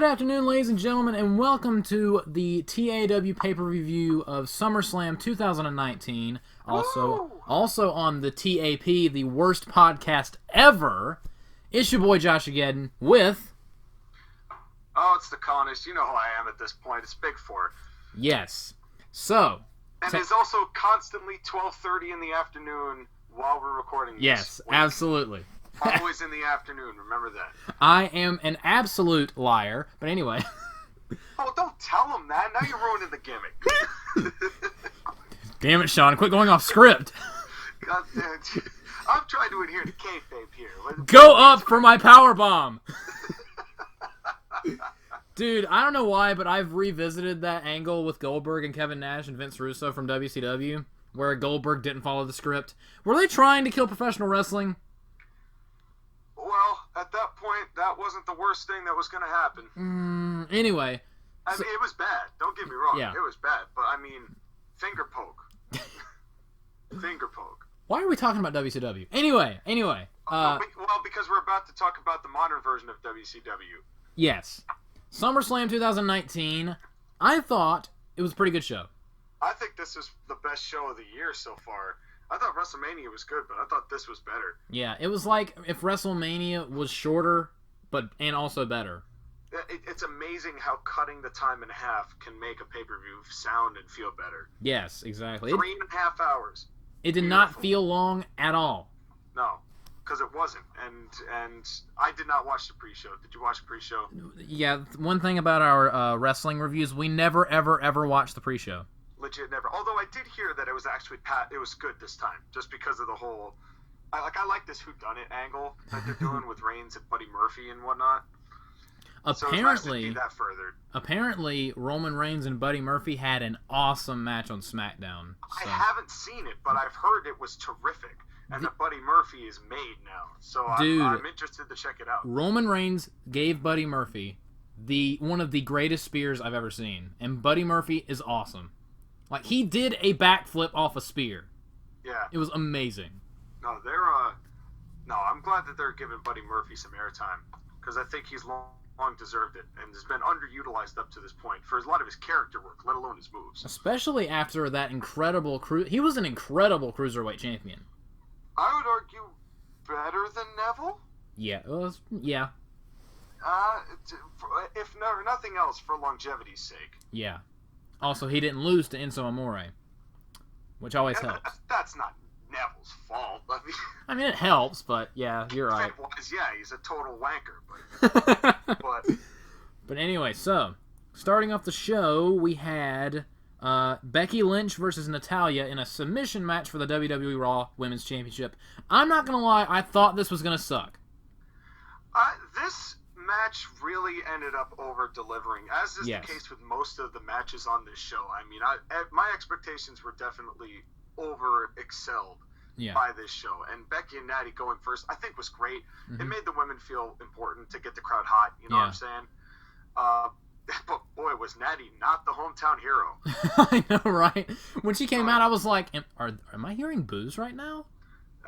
afternoon, ladies and gentlemen, and welcome to the TAW pay-per-view of SummerSlam 2019. Also on the TAP, the worst podcast ever. It's your boy JoshAgeddon with... Oh, it's the Colonist. You know who I am at this point. It's Big Four. Yes. So... And it's also constantly 12:30 in the afternoon while we're recording this. Yes, absolutely. Always in the afternoon, remember that. I am an absolute liar, but anyway. Oh, don't tell him that. Now you're ruining the gimmick. Damn it, Sean. Quit going off script. God damn it. I'm trying to adhere to kayfabe here. Go up for my powerbomb. Dude, I don't know why, but I've revisited that angle with Goldberg and Kevin Nash and Vince Russo from WCW, where Goldberg didn't follow the script. Were they trying to kill professional wrestling? Well, at that point, that wasn't the worst thing that was going to happen. Anyway. I mean, it was bad. Don't get me wrong. Yeah. It was bad. But, I mean, finger poke. Finger poke. Why are we talking about WCW? Anyway. Well, because we're about to talk about the modern version of WCW. Yes. SummerSlam 2019. I thought it was a pretty good show. I think this is the best show of the year so far. I thought WrestleMania was good, but I thought this was better. Yeah, it was like if WrestleMania was shorter, and also better. It's amazing how cutting the time in half can make a pay-per-view sound and feel better. Yes, exactly. 3.5 hours. It did not feel long at all. No, because it wasn't. And I did not watch the pre-show. Did you watch the pre-show? Yeah, one thing about our wrestling reviews, we never, ever watch the pre-show. Legit never. Although I did hear that it was actually it was good this time, just because of the whole. I like this whodunit angle that they're doing with Reigns and Buddy Murphy and whatnot. Apparently, so it's nice to see that furthered. Apparently, Roman Reigns and Buddy Murphy had an awesome match on SmackDown. So. I haven't seen it, but I've heard it was terrific, and that Buddy Murphy is made now. So I'm interested to check it out. Roman Reigns gave Buddy Murphy one of the greatest spears I've ever seen, and Buddy Murphy is awesome. Like, he did a backflip off a spear. Yeah. It was amazing. No, I'm glad that they're giving Buddy Murphy some airtime, because I think he's long deserved it, and has been underutilized up to this point for a lot of his character work, let alone his moves. Especially after that incredible he was an incredible cruiserweight champion. I would argue better than Neville. Yeah, yeah. If nothing else, for longevity's sake. Yeah. Also, he didn't lose to Enzo Amore, which always helps. That's not Neville's fault. I mean, it helps, but yeah, you're right. Yeah, he's a total wanker. But anyway, so starting off the show, we had Becky Lynch versus Natalya in a submission match for the WWE Raw Women's Championship. I'm not gonna lie, I thought this was gonna suck. This match really ended up over-delivering, as is the case with most of the matches on this show. I mean, my expectations were definitely over-excelled by this show. And Becky and Natty going first, I think, was great. Mm-hmm. It made the women feel important to get the crowd hot, you know what I'm saying? But boy, was Natty not the hometown hero. I know, right? When she came out, I was like, am I hearing boos right now?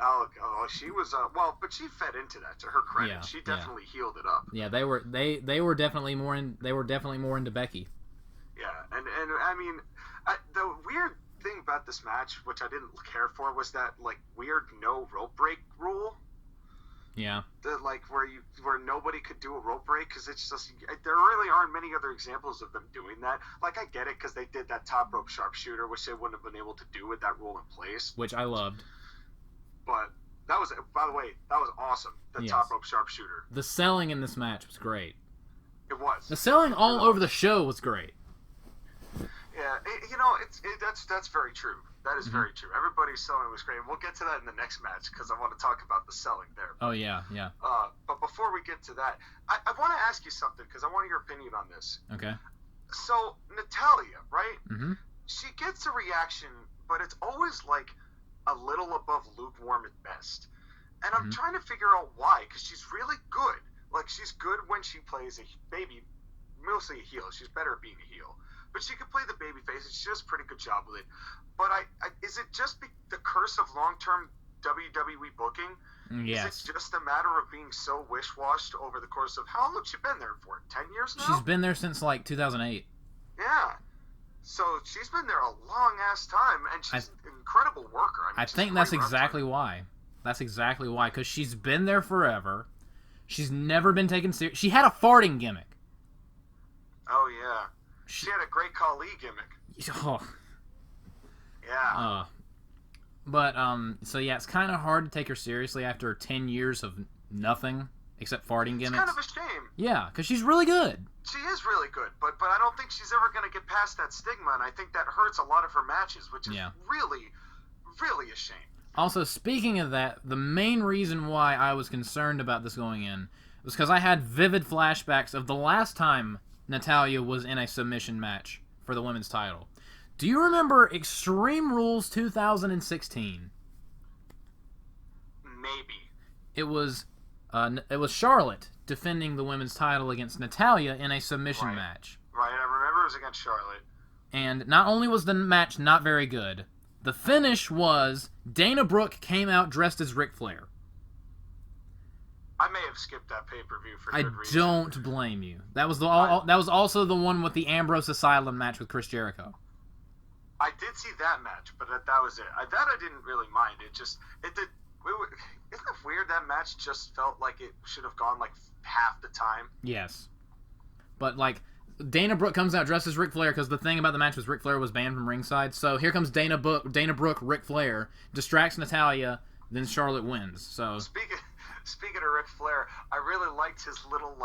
Oh, she was but she fed into that. To her credit, she definitely healed it up. Yeah, they were definitely more into Becky. Yeah, and I mean, the weird thing about this match, which I didn't care for, was that like weird no rope break rule. Yeah. Where nobody could do a rope break, because it's just there really aren't many other examples of them doing that. Like, I get it because they did that top rope sharpshooter, which they wouldn't have been able to do with that rule in place. Which I loved. But that was, by the way, that was awesome. The top rope sharpshooter. The selling in this match was great. It was. The selling all over the show was great. Yeah, that's very true. That is very true. Everybody's selling was great. And we'll get to that in the next match, because I want to talk about the selling there. Oh, yeah. But before we get to that, I want to ask you something, because I want your opinion on this. Okay. So, Natalya, right? Mm-hmm. She gets a reaction, but it's always like a little above lukewarm at best. And I'm trying to figure out why, because she's really good. Like, she's good when she plays mostly a heel. She's better at being a heel. But she could play the babyface, and she does a pretty good job with it. But is it just the curse of long-term WWE booking Yes. Is it just a matter of being so wish-washed over the course of how long has she been there for? 10 years now? She's been there since like 2008. Yeah. So she's been there a long-ass time, and she's an incredible worker. I think that's exactly why. That's exactly why, because she's been there forever. She's never been taken serious. She had a farting gimmick. Oh, yeah. She had a great Khali gimmick. Oh. Yeah. But, so yeah, it's kind of hard to take her seriously after 10 years of nothing except farting gimmicks. It's kind of a shame. Yeah, because she's really good. She is really good, but I don't think she's ever going to get past that stigma, and I think that hurts a lot of her matches, which is really, really a shame. Also, speaking of that, the main reason why I was concerned about this going in was because I had vivid flashbacks of the last time Natalya was in a submission match for the women's title. Do you remember Extreme Rules 2016? Maybe. It was Charlotte defending the women's title against Natalya in a submission match. Right, I remember it was against Charlotte. And not only was the match not very good, the finish was Dana Brooke came out dressed as Ric Flair. I may have skipped that pay-per-view for good reason. I don't blame you. That was that was also the one with the Ambrose Asylum match with Chris Jericho. I did see that match, but that was it. That I didn't really mind. Isn't it weird that match just felt like it should have gone like half the time? Yes. But like Dana Brooke comes out dressed as Ric Flair because the thing about the match was Ric Flair was banned from ringside. So here comes Dana Brooke, Ric Flair, distracts Natalya, then Charlotte wins. So speaking of Ric Flair, I really liked his little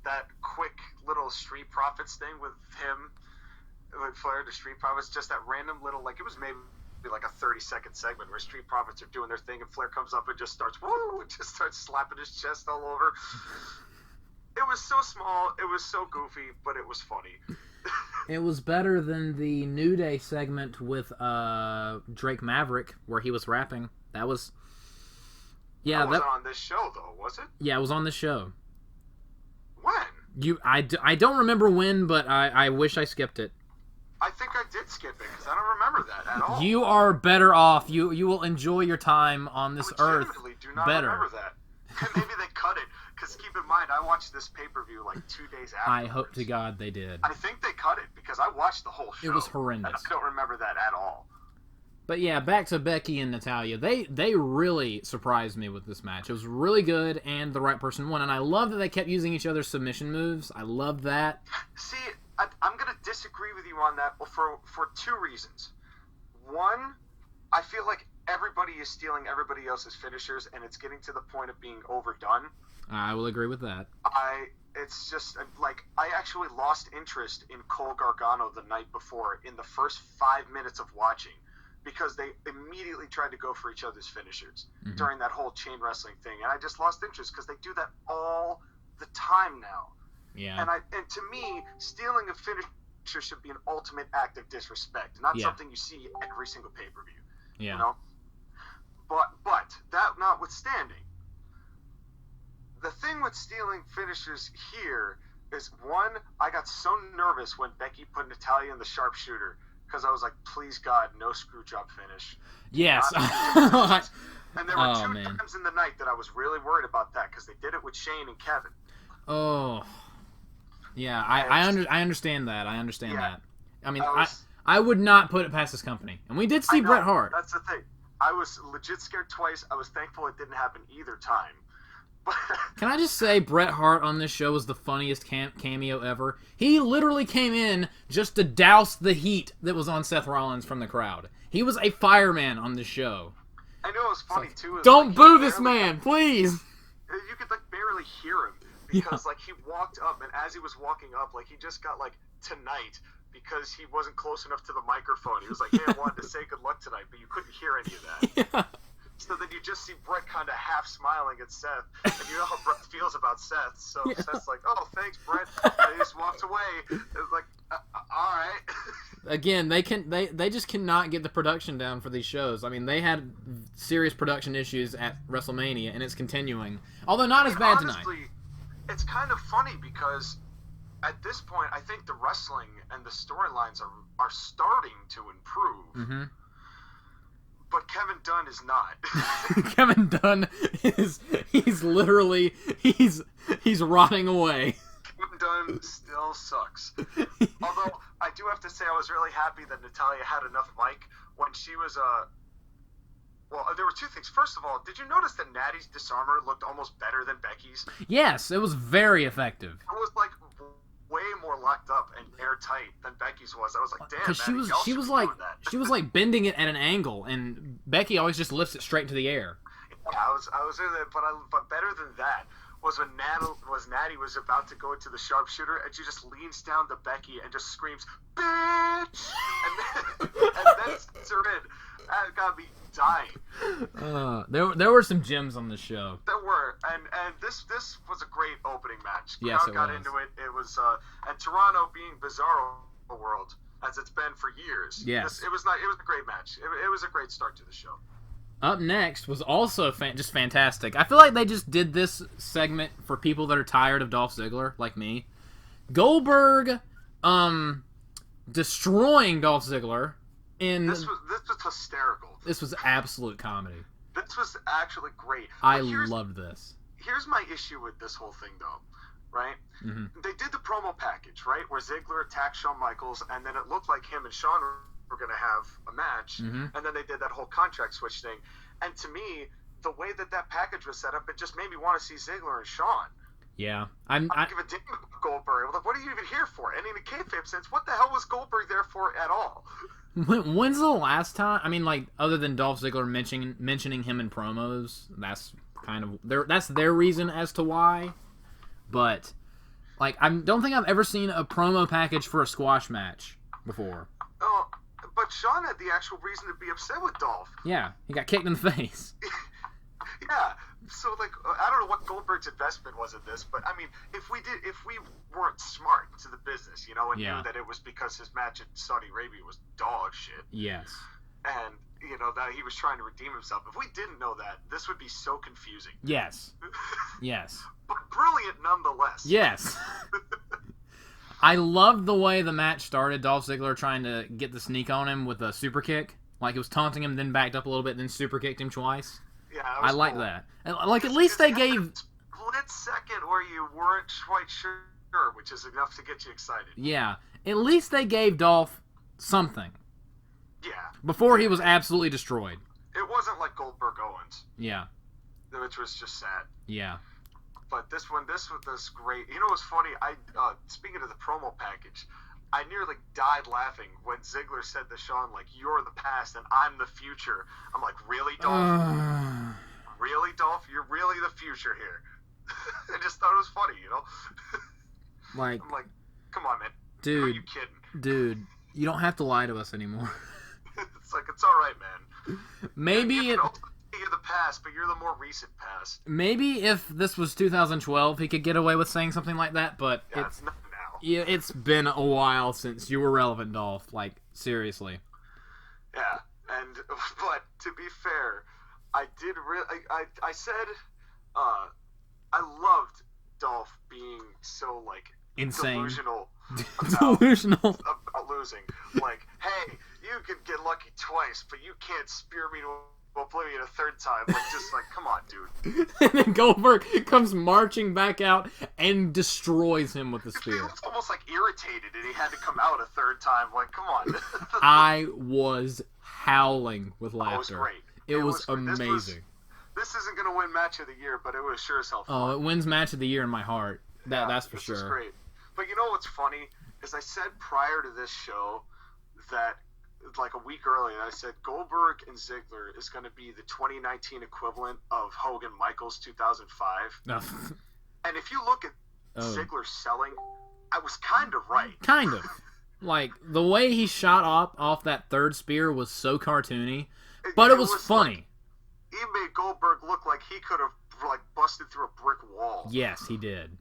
that quick little Street Profits thing with him. With Flair to Street Profits, just that random little, it was maybe like a 30-second segment where Street Profits are doing their thing and Flair comes up and just starts slapping his chest all over. It was so small, it was so goofy, but it was funny. It was better than the New Day segment with Drake Maverick where he was rapping. That was... Yeah, that wasn't on this show, though, was it? Yeah, it was on this show. When? I don't remember when, but I wish I skipped it. I think I did skip it, because I don't remember that at all. You are better off. You will enjoy your time on this earth do not better. Remember that. Maybe they cut it, because keep in mind, I watched this pay-per-view 2 days after. I hope to God they did. I think they cut it, because I watched the whole show. It was horrendous. And I don't remember that at all. But yeah, back to Becky and Natalya. They really surprised me with this match. It was really good, and the right person won. And I love that they kept using each other's submission moves. I love that. See, I'm going to disagree with you on that for two reasons. One, I feel like everybody is stealing everybody else's finishers, and it's getting to the point of being overdone. I will agree with that. It's just, I actually lost interest in Cole Gargano the night before in the first 5 minutes of watching, because they immediately tried to go for each other's finishers during that whole chain wrestling thing, and I just lost interest because they do that all the time now. Yeah. And to me, stealing a finisher should be an ultimate act of disrespect, not something you see every single pay-per-view. Yeah. You know? But that notwithstanding, the thing with stealing finishers here is, one, I got so nervous when Becky put Natalya in the sharpshooter, because I was like, please God, no screw job finish. Yes. And there were two times in the night that I was really worried about that, because they did it with Shane and Kevin. Oh. Yeah, I understand that. I understand that. I mean, I would not put it past this company. And we did see Bret Hart. That's the thing. I was legit scared twice. I was thankful it didn't happen either time. Can I just say Bret Hart on this show was the funniest cameo ever? He literally came in just to douse the heat that was on Seth Rollins from the crowd. He was a fireman on this show. I know it was funny, too. Don't boo this man, please! You could, barely hear him. Because, he walked up, and as he was walking up, he just got, tonight, because he wasn't close enough to the microphone. He was like, hey, I wanted to say good luck tonight, but you couldn't hear any of that. Yeah. So then you just see Bret kind of half smiling at Seth, and you know how Bret feels about Seth. So Seth's like, oh, thanks, Bret. And he just walked away. It's like, all right. Again, they just cannot get the production down for these shows. I mean, they had serious production issues at WrestleMania, and it's continuing. Although not as bad honestly, tonight. It's kind of funny because at this point, I think the wrestling and the storylines are starting to improve. Mm-hmm. But Kevin Dunn is not. Kevin Dunn he's literally rotting away. Kevin Dunn still sucks. Although I do have to say I was really happy that Natalya had enough mic when she was well, there were two things. First of all, did you notice that Natty's disarmer looked almost better than Becky's? Yes, it was very effective. It was like way more locked up and airtight than Becky's was. I was like, damn, because she was like bending it at an angle, and Becky always just lifts it straight into the air. Yeah, I was in it, but better than that was when Natty was about to go into the sharpshooter, and she just leans down to Becky and just screams, "Bitch!" and then sends her in. That got me dying. There were some gems on this show. There were, and this was a great opening match. Yes, Crowd got into it. It was and Toronto being Bizarro World as it's been for years. Yes, it was a great match. It was a great start to the show. Up next was also just fantastic. I feel like they just did this segment for people that are tired of Dolph Ziggler, like me. Goldberg, destroying Dolph Ziggler. This was hysterical. This was absolute comedy. This was actually great. I loved this. Here's my issue with this whole thing, though. Right? Mm-hmm. They did the promo package, right, where Ziggler attacked Shawn Michaels, and then it looked like him and Shawn were going to have a match, mm-hmm. and then they did that whole contract switch thing. And to me, the way that package was set up, it just made me want to see Ziggler and Shawn. Yeah. I don't give a damn about Goldberg. Like, what are you even here for? And in a kayfabe sense, what the hell was Goldberg there for at all? When's the last time? I mean, like, other than Dolph Ziggler mentioning him in promos, that's kind of that's their reason as to why. But, like, I don't think I've ever seen a promo package for a squash match before. Oh, but Shawn had the actual reason to be upset with Dolph. Yeah, he got kicked in the face. Yeah. So, like, I don't know what Goldberg's investment was in this, but, I mean, if we weren't smart to the business, you know, and knew that it was because his match in Saudi Arabia was dog shit. Yes. And, you know, that he was trying to redeem himself. If we didn't know that, this would be so confusing. Yes. Yes. But brilliant nonetheless. Yes. I loved the way the match started. Dolph Ziggler trying to get the sneak on him with a super kick. Like, it was taunting him, then backed up a little bit, then super kicked him twice. Yeah, I like that. Like, at least they gave... split second where you weren't quite sure, which is enough to get you excited. Yeah. At least they gave Dolph something. Yeah. Before he was absolutely destroyed. It wasn't like Goldberg Owens. Yeah. Which was just sad. Yeah. But this was great. You know what's funny? Speaking of the promo package, I nearly died laughing when Ziggler said to Shawn, like, "You're the past and I'm the future." I'm like, really, Dolph? Really, Dolph? You're really the future here. I just thought it was funny, you know? Like, I'm like, come on, man. Dude. Are you kidding? Dude, you don't have to lie to us anymore. It's like, it's all right, man. Maybe you're the past, but you're the more recent past. Maybe if this was 2012, he could get away with saying something like that, but it's not now. Yeah, it's been a while since you were relevant, Dolph. Like, seriously. Yeah, but to be fair, I did I said, I loved Dolph being so, like, insane, delusional about losing. Like, hey, you could get lucky twice, but you can't spear me to oblivion a third time. Like, just like, come on, dude. And then Goldberg comes marching back out and destroys him with the spear. He was almost like irritated, and he had to come out a third time. Like, come on. I was howling with laughter. It was great. It was amazing. This isn't going to win match of the year, but it was sure as hell fun. Oh, it wins match of the year in my heart. That's for sure. This is great. But you know what's funny is I said prior to this show that, like, a week earlier, I said Goldberg and Ziggler is going to be the 2019 equivalent of Hogan Michaels 2005. No. And if you look at Ziggler's selling, I was kind of right. Kind of. Like, the way he shot off that third spear was so cartoony, but it was funny. Like, he made Goldberg look like he could have, like, busted through a brick wall. Yes, he did.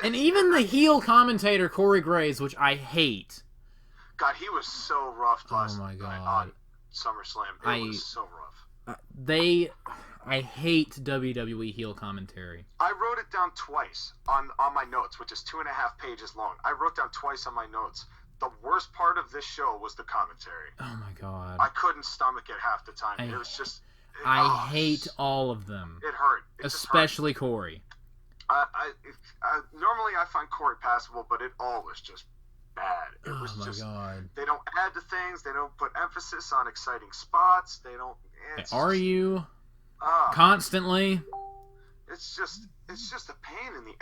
And even the heel commentator, Corey Graves, which I hate. God, he was so rough last night on SummerSlam. It was so rough. I hate WWE heel commentary. I wrote it down twice on my notes, which is 2.5 pages long. I wrote down twice on my notes the worst part of this show was the commentary. Oh my god. I couldn't stomach it half the time. It was just... I hate all of them. It hurt. Especially Corey. Normally I find Corey passable, but it all was just bad. It was God. They don't add to things. They don't put emphasis on exciting spots. They don't... You constantly? It's just a pain in the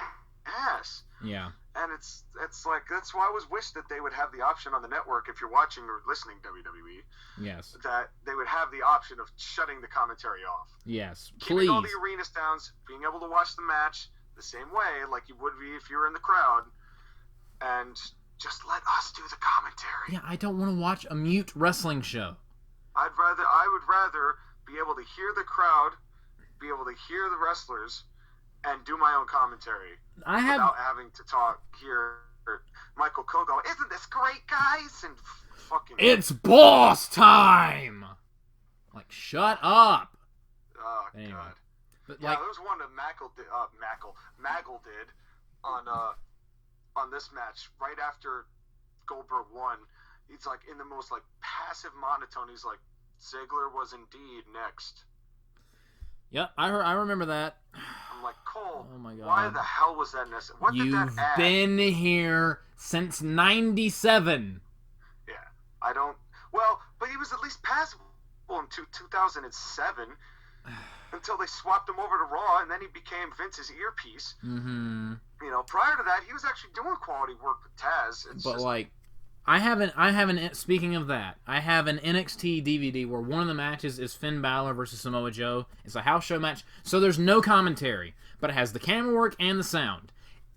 ass. Yeah. And it's like, that's why I always wish that they would have the option on the network, if you're watching or listening WWE. Yes. That they would have the option of shutting the commentary off. Yes. Keeping Please. all the arena sounds, being able to watch the match the same way, like you would be if you were in the crowd, and just let us do the commentary. Yeah, I don't want to watch a mute wrestling show. I would rather be able to hear the crowd, be able to hear the wrestlers, and do my own commentary without having to hear Michael Cole go, "Isn't this great, guys?" and fucking... It's boss time! Like, shut up! Oh, anyway. God. But there was one that Maggle did on this match right after Goldberg won. He's like, in the most like passive monotone, he's like, "Ziggler was indeed next." Yep, I remember that. I'm like, Cole, oh my God. Why the hell was that necessary? What did that add? You've been here since 97. Yeah, I don't... Well, but he was at least passable in 2007 until they swapped him over to Raw, and then he became Vince's earpiece. Mm-hmm. You know, prior to that, he was actually doing quality work with Taz. Speaking of that, I have an NXT DVD where one of the matches is Finn Balor versus Samoa Joe. It's a house show match, so there's no commentary, but it has the camera work and the sound.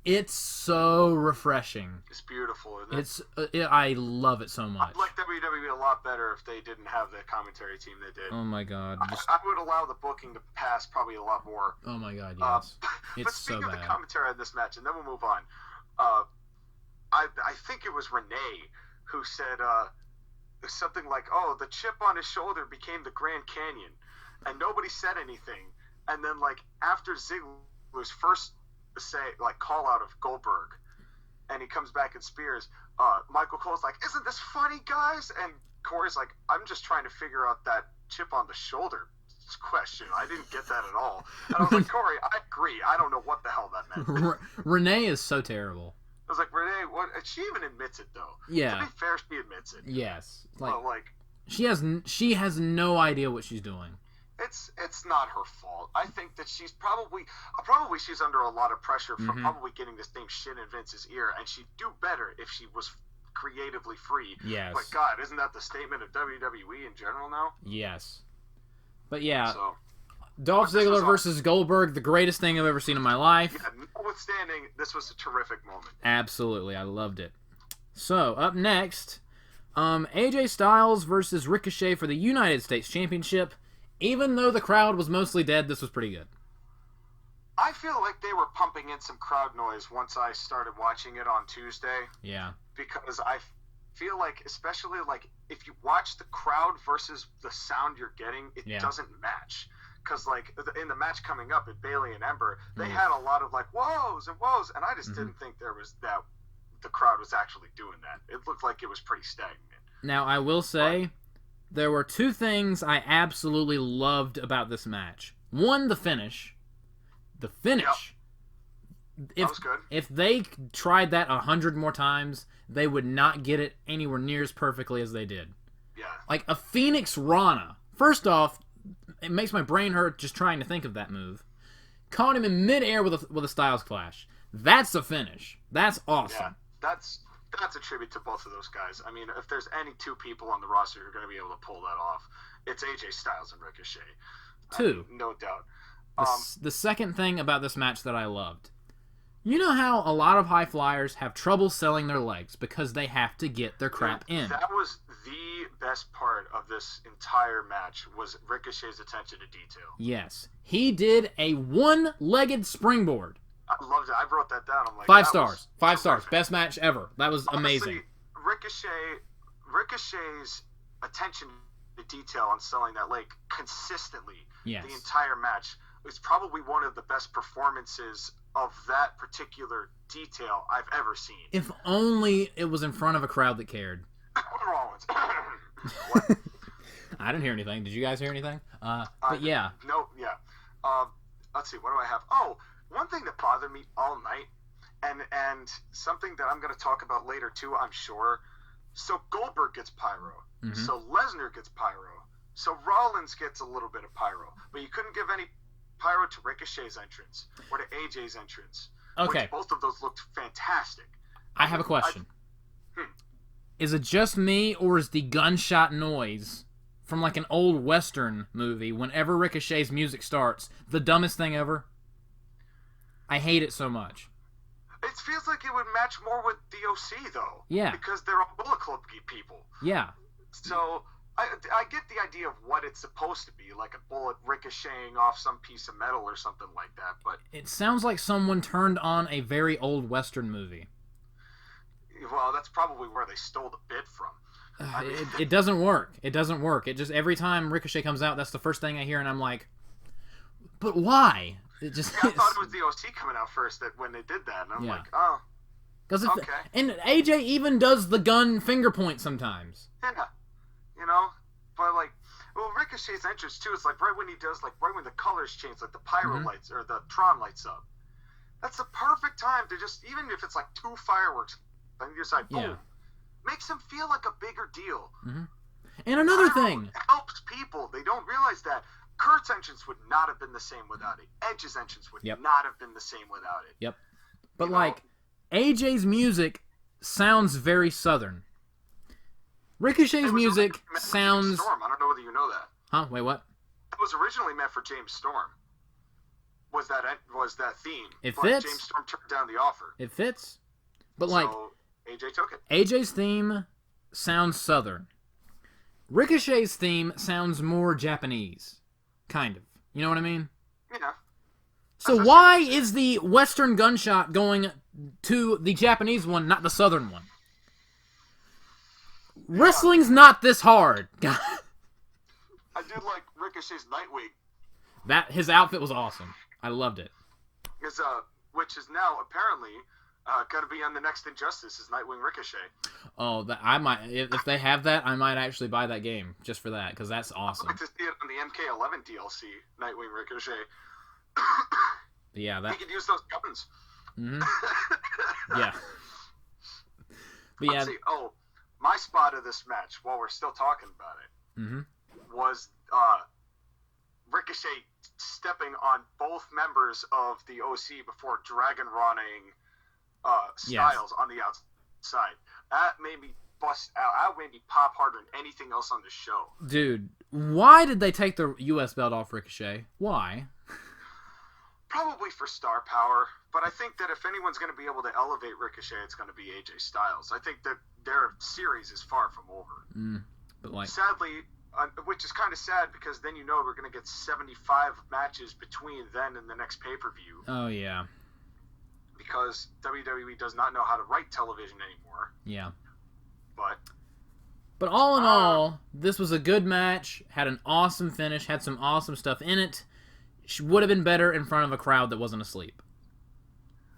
It's so refreshing. It's beautiful, isn't it? I love it so much. I'd like WWE a lot better if they didn't have the commentary team they did. Oh my God. I would allow the booking to pass probably a lot more. Oh my God, yes. It's but speaking so of bad. the commentary on this match, and then we'll move on. I think it was Renee who said something like, "Oh, the chip on his shoulder became the Grand Canyon," and nobody said anything. And then, like, after Ziggler's first call out of Goldberg, and he comes back and spears, Michael Cole's like, "Isn't this funny, guys?" And Corey's like, "I'm just trying to figure out that chip on the shoulder question. I didn't get that at all." And I was like, Corey, I agree. I don't know what the hell that meant. Renee is so terrible. I was like, Renee, what? She even admits it, though. Yeah. To be fair, she admits it. Yes. Like she has no idea what she's doing. It's not her fault. I think that she's probably she's under a lot of pressure from probably getting the same shit in Vince's ear, and she'd do better if she was creatively free. Yes. But God, isn't that the statement of WWE in general now? Yes. But yeah. So, Dolph Ziggler versus Goldberg, the greatest thing I've ever seen in my life. Yeah, notwithstanding, this was a terrific moment. Absolutely, I loved it. So, up next, AJ Styles versus Ricochet for the United States Championship. Even though the crowd was mostly dead, this was pretty good. I feel like they were pumping in some crowd noise once I started watching it on Tuesday. Yeah. Because I feel like, especially like if you watch the crowd versus the sound you're getting, it doesn't match. Because like in the match coming up at Bayley and Ember, they had a lot of like whoas and whoas, and I just didn't think there was that the crowd was actually doing that. It looked like it was pretty stagnant. Now I will say, there were two things I absolutely loved about this match. One, the finish. The finish. Yep. That was good. If they tried that 100 more times, they would not get it anywhere near as perfectly as they did. Yeah. Like a Phoenix Rana. First off, it makes my brain hurt just trying to think of that move. Caught him in midair with a Styles Clash. That's a finish. That's awesome. Yeah, that's a tribute to both of those guys. I mean, if there's any two people on the roster who are going to be able to pull that off, it's AJ Styles and Ricochet. Two. No doubt. The second thing about this match that I loved. You know how a lot of high flyers have trouble selling their legs because they have to get their crap in. That was the best part of this entire match, was Ricochet's attention to detail. Yes. He did a one-legged springboard. I loved it. I wrote that down. I'm like, 5 stars. 5 stars. Best match ever. That was amazing. Honestly, Ricochet's attention to detail on selling that leg consistently the entire match was probably one of the best performances of that particular detail I've ever seen. If only it was in front of a crowd that cared. Rollins. What? I didn't hear anything. Did you guys hear anything? But yeah. No, yeah. Let's see. What do I have? Oh, one thing that bothered me all night, and something that I'm going to talk about later too, I'm sure. So Goldberg gets pyro. Mm-hmm. So Lesnar gets pyro. So Rollins gets a little bit of pyro. But you couldn't give any pyro to Ricochet's entrance or to AJ's entrance. Okay. Which both of those looked fantastic. I have a question. Is it just me, or is the gunshot noise from like an old Western movie, whenever Ricochet's music starts, the dumbest thing ever? I hate it so much. It feels like it would match more with the OC, though. Yeah. Because they're all Bullet Club people. Yeah. So I get the idea of what it's supposed to be, like a bullet ricocheting off some piece of metal or something like that, but... It sounds like someone turned on a very old Western movie. Well, that's probably where they stole the bit from. I mean, it doesn't work. It doesn't work. It just, every time Ricochet comes out, that's the first thing I hear, and I'm like, but why? It just... Yeah, I thought it was the OC coming out first when they did that, and I'm like, oh, okay. And AJ even does the gun finger point sometimes. Yeah. You know? But, like, well, Ricochet's entrance, too, is like right when he does, like, right when the colors change, like the pyro lights, or the Tron lights up. That's the perfect time to just, even if it's like 2 fireworks on your side, boom, makes them feel like a bigger deal. Mm-hmm. And another thing. It helps people. They don't realize that. Kurt's entrance would not have been the same without it. Edge's entrance would not have been the same without it. Yep. But, like, AJ's music sounds very Southern. Ricochet's music sounds... Storm. I don't know whether you know that. Huh? Wait, what? It was originally meant for James Storm. Was that theme? It but fits. James Storm turned down the offer. It fits. But, like... So, AJ took it. AJ's theme sounds Southern. Ricochet's theme sounds more Japanese. Kind of. You know what I mean? Yeah. So why is the Western gunshot going to the Japanese one, not the Southern one? Wrestling's not this hard. I did like Ricochet's Nightwing. His outfit was awesome. I loved it. Which is now apparently going to be on the next Injustice, is Nightwing Ricochet. Oh, I might, if they have that, I might actually buy that game just for that, because that's awesome. I'd like to see it on the MK11 DLC, Nightwing Ricochet. Yeah, that... He could use those guns. Mm-hmm. Yeah. But yeah. Let's see. Oh, my spot of this match, while we're still talking about it, was Ricochet stepping on both members of the OC before Dragon Ronning Styles on the outside. That made me bust out. That made me pop harder than anything else on the show. Dude, why did they take the U.S. belt off Ricochet? Why? Probably for star power, but I think that if anyone's going to be able to elevate Ricochet, it's going to be AJ Styles. I think that their series is far from over. But like, sadly, which is kind of sad, because then you know we're going to get 75 matches between then and the next pay-per-view. Oh, yeah. Because WWE does not know how to write television anymore. Yeah. But all in all, this was a good match, had an awesome finish, had some awesome stuff in it. Would have been better in front of a crowd that wasn't asleep.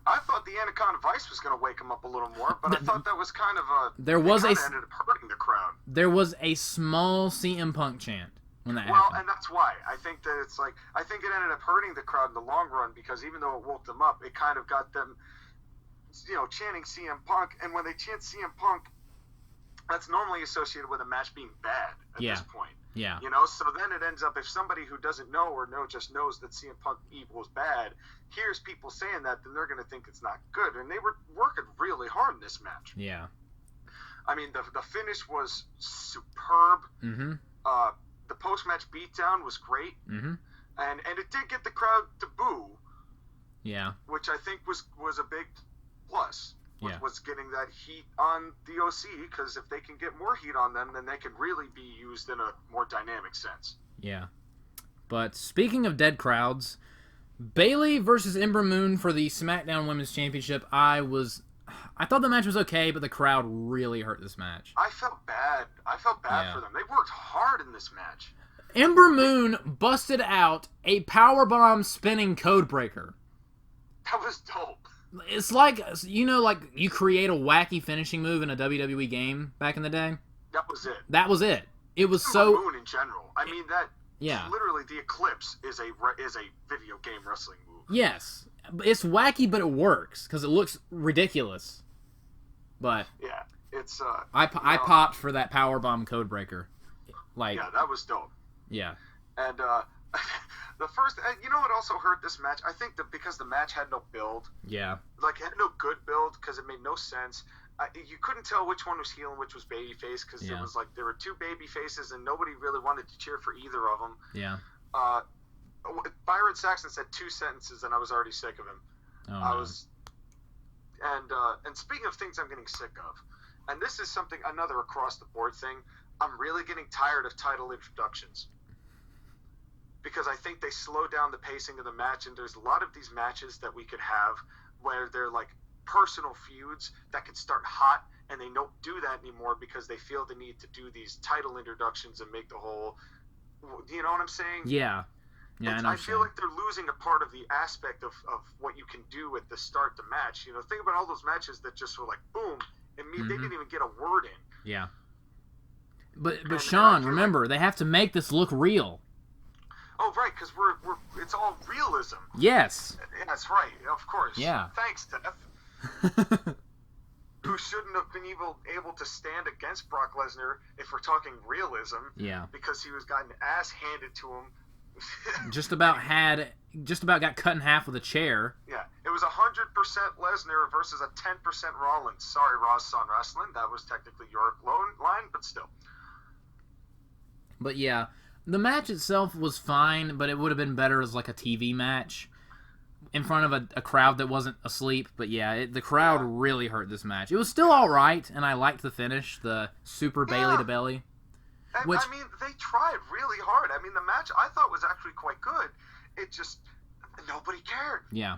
I thought the Anaconda Vice was going to wake him up a little more, but I thought that was kind of a... Ended up hurting the crowd. There was a small CM Punk chant when that happened. Well, and that's why. I think that it's like... I think it ended up hurting the crowd in the long run, because even though it woke them up, it kind of got them, chanting CM Punk, and when they chant CM Punk, that's normally associated with a match being bad at this point. Yeah. So then it ends up, if somebody who doesn't know or just knows that CM Punk equals bad hears people saying that, then they're going to think it's not good. And they were working really hard in this match. Yeah. I mean, the finish was superb. Mm-hmm. The post-match beatdown was great. Mm-hmm. And it did get the crowd to boo. Yeah. Which I think was a big plus. Yeah. Was getting that heat on the OC, because if they can get more heat on them, then they can really be used in a more dynamic sense. Yeah. But speaking of dead crowds, Bayley versus Ember Moon for the SmackDown Women's Championship, I thought the match was okay, but the crowd really hurt this match. I felt bad. For them. They worked hard in this match. Ember Moon busted out a powerbomb spinning codebreaker. That was dope. It's like, you know, like you create a wacky finishing move in a WWE game back in the day. That was it. That was it. It was so. Moon in general. I mean that. Yeah. Literally, the Eclipse is a video game wrestling move. Yes, it's wacky, but it works because it looks ridiculous. But yeah, it's. I popped for that powerbomb codebreaker. Like. Yeah, that was dope. Yeah. And the first, you know what also hurt this match? I think that because the match had no build. Yeah. Like, it had no good build because it made no sense. You couldn't tell which one was heel and which was babyface because it was like there were two baby faces and nobody really wanted to cheer for either of them. Yeah. Byron Saxton said 2 sentences and I was already sick of him. Oh, I was. And speaking of things I'm getting sick of, and this is another across the board thing. I'm really getting tired of title introductions. Because I think they slow down the pacing of the match, and there's a lot of these matches that we could have where they're like personal feuds that could start hot, and they don't do that anymore because they feel the need to do these title introductions and make the whole. You know what I'm saying? Yeah. Yeah, I know. I feel like they're losing a part of the aspect of what you can do at the start of the match. You know, think about all those matches that just were like boom, and they didn't even get a word in. Yeah. But Sean, remember, they have to make this look real. Oh, right, because it's all realism. Yes. Yeah, that's right, of course. Yeah. Thanks, Steph. Who shouldn't have been able to stand against Brock Lesnar if we're talking realism. Yeah. Because he was gotten ass handed to him. just about got cut in half with a chair. Yeah. It was 100% Lesnar versus a 10% Rollins. Sorry, Ross on Wrestling. That was technically your line, but still. But yeah. The match itself was fine, but it would have been better as like a TV match in front of a crowd that wasn't asleep. But yeah, the crowd really hurt this match. It was still all right, and I liked the finish, the super Bailey to belly. I mean, they tried really hard. I mean, the match I thought was actually quite good. It just nobody cared. Yeah,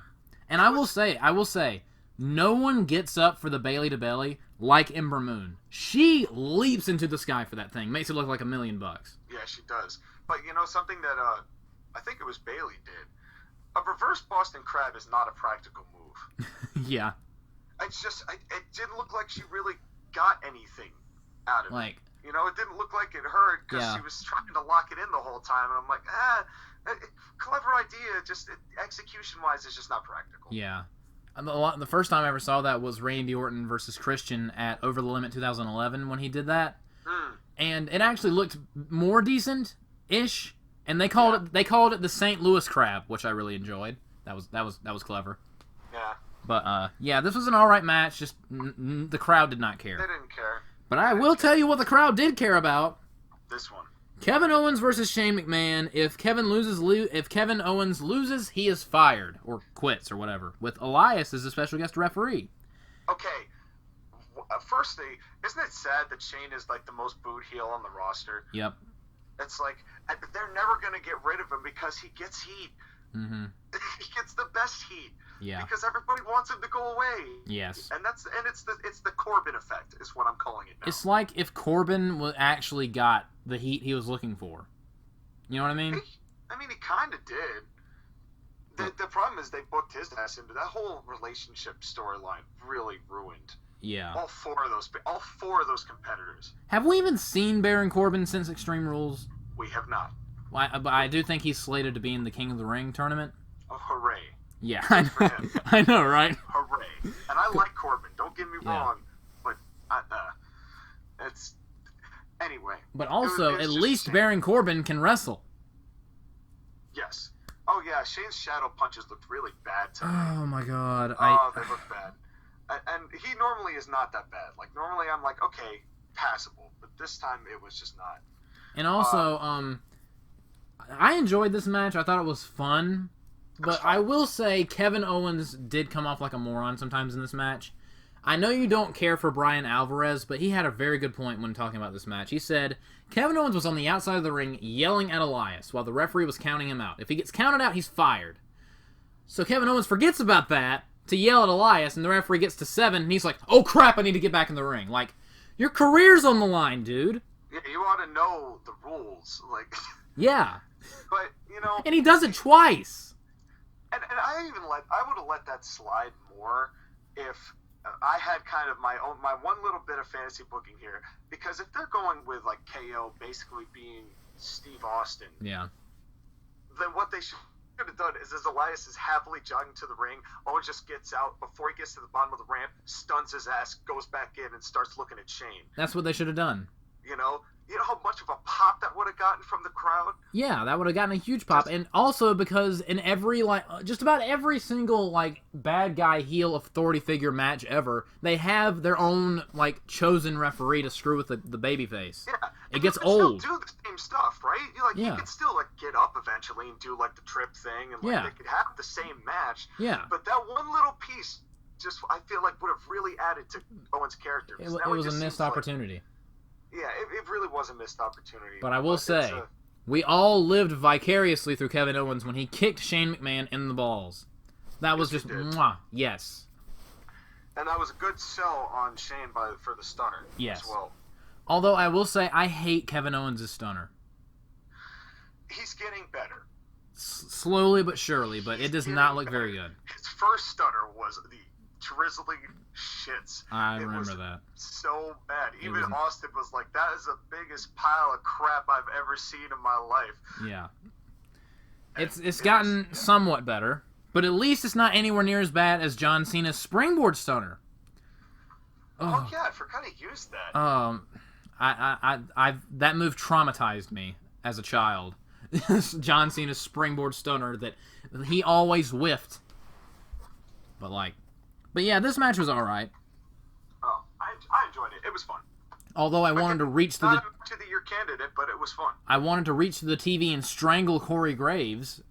and I will say, no one gets up for the Bailey to belly like Ember Moon. She leaps into the sky for that thing. Makes it look like $1 million. Yeah, she does. But you know something that I think it was Bailey did. A reverse Boston Crab is not a practical move. Yeah. It's just it didn't look like she really got anything out of it. You know, it didn't look like it hurt because she was trying to lock it in the whole time, and I'm like, clever idea. Just execution-wise, it's just not practical. Yeah. The first time I ever saw that was Randy Orton versus Christian at Over the Limit 2011 when he did that, and it actually looked more decent-ish. And they called it the St. Louis Crab, which I really enjoyed. That was clever. Yeah. But this was an all right match. Just the crowd did not care. They didn't care. But I will tell you what the crowd did care about. This one. Kevin Owens versus Shane McMahon. If Kevin Owens loses, he is fired or quits or whatever. With Elias as a special guest referee. Okay. Firstly, isn't it sad that Shane is like the most booed heel on the roster? Yep. It's like they're never gonna get rid of him because he gets heat. Mm-hmm. He gets the best heat. Yeah. Because everybody wants him to go away. Yes. And it's the Corbin effect is what I'm calling it now. It's like if Corbin actually got the heat he was looking for. You know what I mean? He kind of did. The problem is they booked his ass into that whole relationship storyline. Really ruined. Yeah. All four of those competitors. Have we even seen Baron Corbin since Extreme Rules? We have not. Well, but I do think he's slated to be in the King of the Ring tournament. Oh, hooray. Yeah, I know, right? Hooray. And I like Corbin, don't get me wrong, but it's... Anyway. But also, at least Baron Corbin can wrestle. Yes. Oh, yeah, Shane's shadow punches looked really bad today. Oh, my God. They look bad. And he normally is not that bad. Like, normally I'm like, okay, passable. But this time it was just not. And also, I enjoyed this match. I thought it was fun. But I will say Kevin Owens did come off like a moron sometimes in this match. I know you don't care for Brian Alvarez, but he had a very good point when talking about this match. He said, Kevin Owens was on the outside of the ring yelling at Elias while the referee was counting him out. If he gets counted out, he's fired. So Kevin Owens forgets about that to yell at Elias, and the referee gets to 7, and he's like, oh crap, I need to get back in the ring. Like, your career's on the line, dude. Yeah, you ought to know the rules. Like, yeah. But, you know... And he does it twice. And I would have let that slide more if I had kind of my one little bit of fantasy booking here, because if they're going with like KO basically being Steve Austin, yeah, then what they should have done is, as Elias is happily jogging to the ring, Owens just gets out before he gets to the bottom of the ramp, stuns his ass, goes back in, and starts looking at Shane. That's what they should have done. You know how much of a pop that would have gotten from the crowd? Yeah, that would have gotten a huge pop. And also because in every, just about every single, bad guy heel authority figure match ever, they have their own, chosen referee to screw with the babyface. Yeah. It gets old. Still do the same stuff, right? You could still, get up eventually and do, the trip thing, and, they could have the same match. Yeah. But that one little piece just, I feel like, would have really added to Owens' character. It was a missed opportunity. Yeah, it really was a missed opportunity. But I will say, we all lived vicariously through Kevin Owens when he kicked Shane McMahon in the balls. That was just, mwah, yes. And that was a good sell on Shane for the stunner as well. Although I will say, I hate Kevin Owens' stunner. He's getting better. Slowly but surely, but it does not look very good. His first stunner was the drizzling shits. I remember that. So bad. Even Austin was like, that is the biggest pile of crap I've ever seen in my life. Yeah. It's gotten somewhat better, but at least it's not anywhere near as bad as John Cena's springboard stunner. Oh yeah, I forgot he used that. I that move traumatized me as a child. John Cena's springboard stunner that he always whiffed. But yeah, this match was alright. Oh, I enjoyed it. It was fun. Although I wanted to reach not to the year candidate, but it was fun. I wanted to reach to the TV and strangle Corey Graves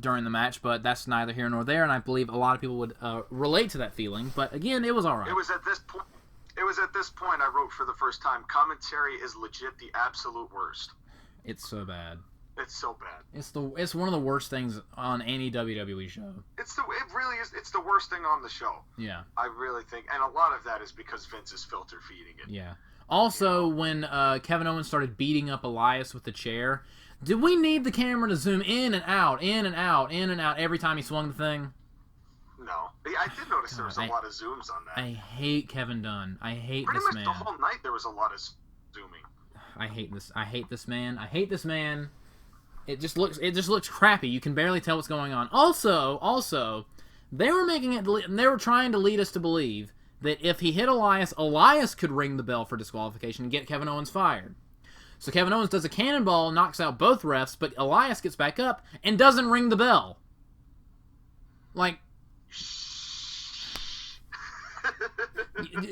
during the match, but that's neither here nor there, and I believe a lot of people would relate to that feeling. But again, it was alright. It was at this point I wrote for the first time, commentary is legit the absolute worst. It's so bad. It's so bad. It's one of the worst things on any WWE show. It really is. It's the worst thing on the show. Yeah. I really think, and a lot of that is because Vince is filter feeding it. Yeah. Also, when Kevin Owens started beating up Elias with the chair, did we need the camera to zoom in and out, in and out, in and out every time he swung the thing? No. I did notice there was a lot of zooms on that. I hate Kevin Dunn. I hate Pretty this much man. the whole night there was a lot of zooming. I hate this. I hate this man. I hate this man. It just looks crappy. You can barely tell what's going on. Also, they were trying to lead us to believe that if he hit Elias could ring the bell for disqualification and get Kevin Owens fired. So Kevin Owens does a cannonball, knocks out both refs, but Elias gets back up and doesn't ring the bell.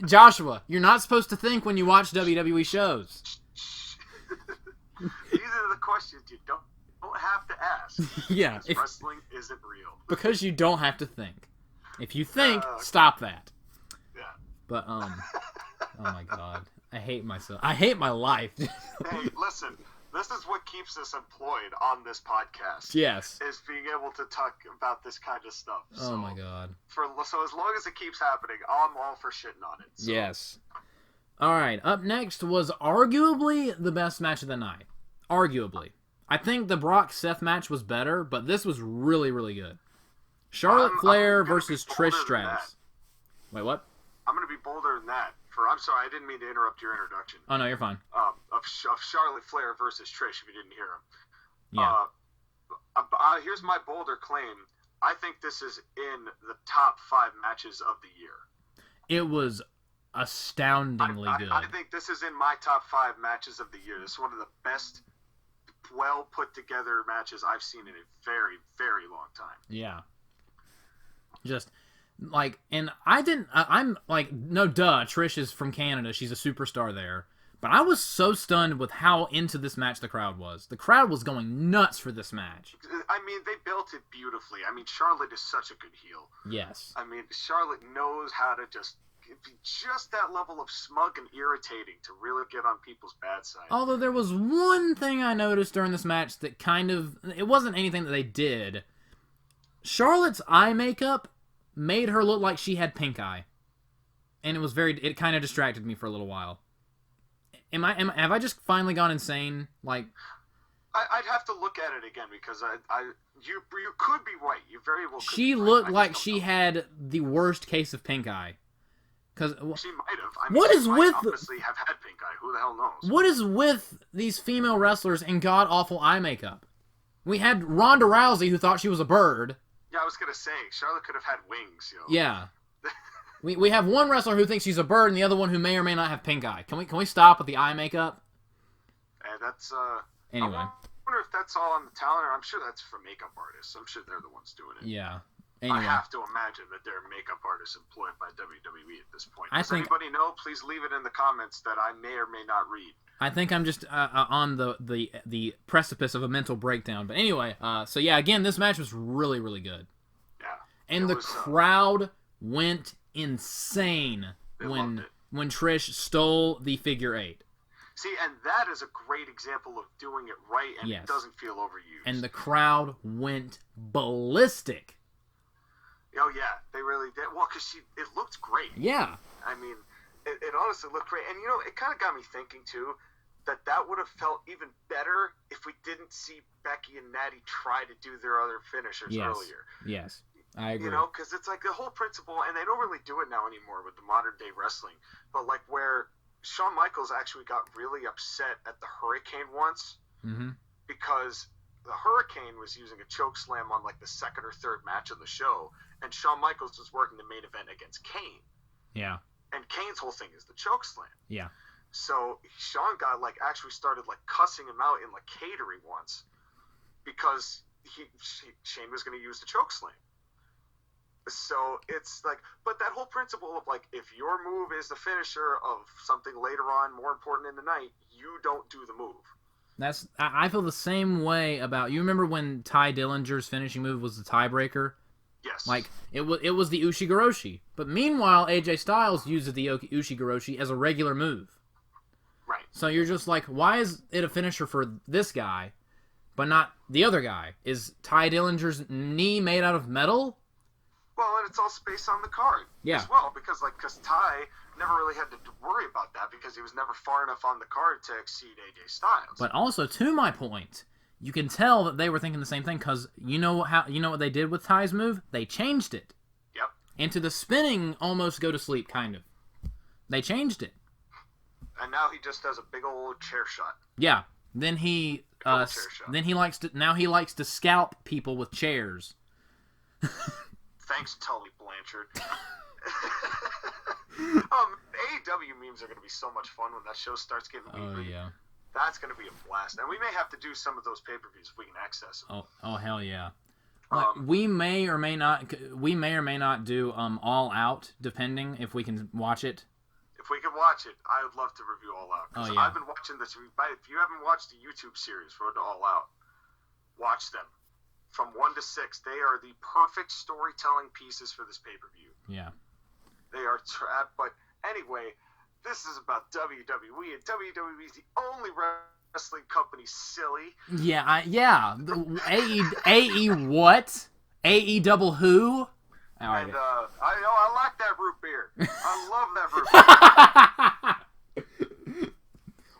Joshua, you're not supposed to think when you watch WWE shows. These are the questions you don't have to ask. Yeah. Wrestling isn't real. Because you don't have to think. If you think, stop that. Yeah. But, oh my god. I hate myself. I hate my life. Hey, listen. This is what keeps us employed on this podcast. Yes. Is being able to talk about this kind of stuff. Oh my god. So as long as it keeps happening, I'm all for shitting on it. So. Yes. Alright, up next was arguably the best match of the night. Arguably. I think the Brock-Seth match was better, but this was really, really good. Charlotte Flair versus Trish Stratus. Wait, what? I'm going to be bolder than that. I'm sorry, I didn't mean to interrupt your introduction. Oh, no, you're fine. Of Charlotte Flair versus Trish, if you didn't hear him. Yeah. Here's my bolder claim. I think this is in the top 5 matches of the year. It was astoundingly good. I think this is in my top 5 matches of the year. This is one of the best, well put together matches I've seen in a very, very long time. Yeah. Just, and I'm no duh, Trish is from Canada. She's a superstar there. But I was so stunned with how into this match the crowd was. The crowd was going nuts for this match. I mean, they built it beautifully. I mean, Charlotte is such a good heel. Yes. I mean, Charlotte knows how to just that level of smug and irritating to really get on people's bad side. Although there was one thing I noticed during this match that it wasn't anything that they did. Charlotte's eye makeup made her look like she had pink eye. And it kind of distracted me for a little while. Have I just finally gone insane? I'd have to look at it again because you could be right. You very well could. She looked like she had the worst case of pink eye. Cause she might have. I mean, what she is might with obviously have had pink eye? Who the hell knows? What is with these female wrestlers in god awful eye makeup? We had Ronda Rousey who thought she was a bird. Yeah, I was gonna say Charlotte could have had wings. Yeah. we have one wrestler who thinks she's a bird and the other one who may or may not have pink eye. Can we stop with the eye makeup? That's Anyway. I wonder if that's all on the talent, or I'm sure that's for makeup artists. I'm sure they're the ones doing it. Yeah. Anyway. I have to imagine that there are makeup artists employed by WWE at this point. Does think anybody know? Please leave it in the comments that I may or may not read. I think I'm just on the precipice of a mental breakdown. But anyway, so yeah, again, this match was really, really good. Yeah. And the crowd went insane when Trish stole the figure 8. See, and that is a great example of doing it right, and it doesn't feel overused. And the crowd went ballistic. Oh, yeah, they really did. Well, because it looked great. Yeah. I mean, it honestly looked great. And, it kind of got me thinking, too, that would have felt even better if we didn't see Becky and Natty try to do their other finishers earlier. Yes, I agree. Because it's like the whole principle, and they don't really do it now anymore with the modern-day wrestling, but, like, where Shawn Michaels actually got really upset at the Hurricane once because the Hurricane was using a choke slam on like the second or third match of the show, and Shawn Michaels was working the main event against Kane. Yeah. And Kane's whole thing is the choke slam. Yeah. So Shawn got actually started cussing him out in catering once because Shane was going to use the choke slam. So it's but that whole principle of if your move is the finisher of something later on more important in the night, you don't do the move. I feel the same way about, you remember when Ty Dillinger's finishing move was the tiebreaker? Yes. It was the Ushigoroshi. But meanwhile, AJ Styles uses the Ushigoroshi as a regular move. Right. So you're just why is it a finisher for this guy, but not the other guy? Is Ty Dillinger's knee made out of metal? Well, and it's all based on the card as well, because Ty never really had to worry about that because he was never far enough on the card to exceed AJ Styles. But also, to my point, you can tell that they were thinking the same thing because you know what they did with Ty's move? They changed it. Yep. Into the spinning almost go to sleep kind of. They changed it. And now he just does a big old chair shot. Yeah. Then he likes to scalp people with chairs. Thanks, Tully Blanchard. AEW memes are going to be so much fun when that show starts getting weekly. Oh, yeah. That's going to be a blast. And we may have to do some of those pay-per-views if we can access them. Oh hell yeah. We may or may not do All Out, depending if we can watch it. If we can watch it, I would love to review All Out. Because I've been watching this. If you haven't watched the YouTube series, Road to All Out, watch them. From 1 to 6, they are the perfect storytelling pieces for this pay-per-view. Yeah. They are but anyway, this is about WWE, and WWE is the only wrestling company silly. Yeah, AE what? AE double who? All right. And I like that root beer. I love that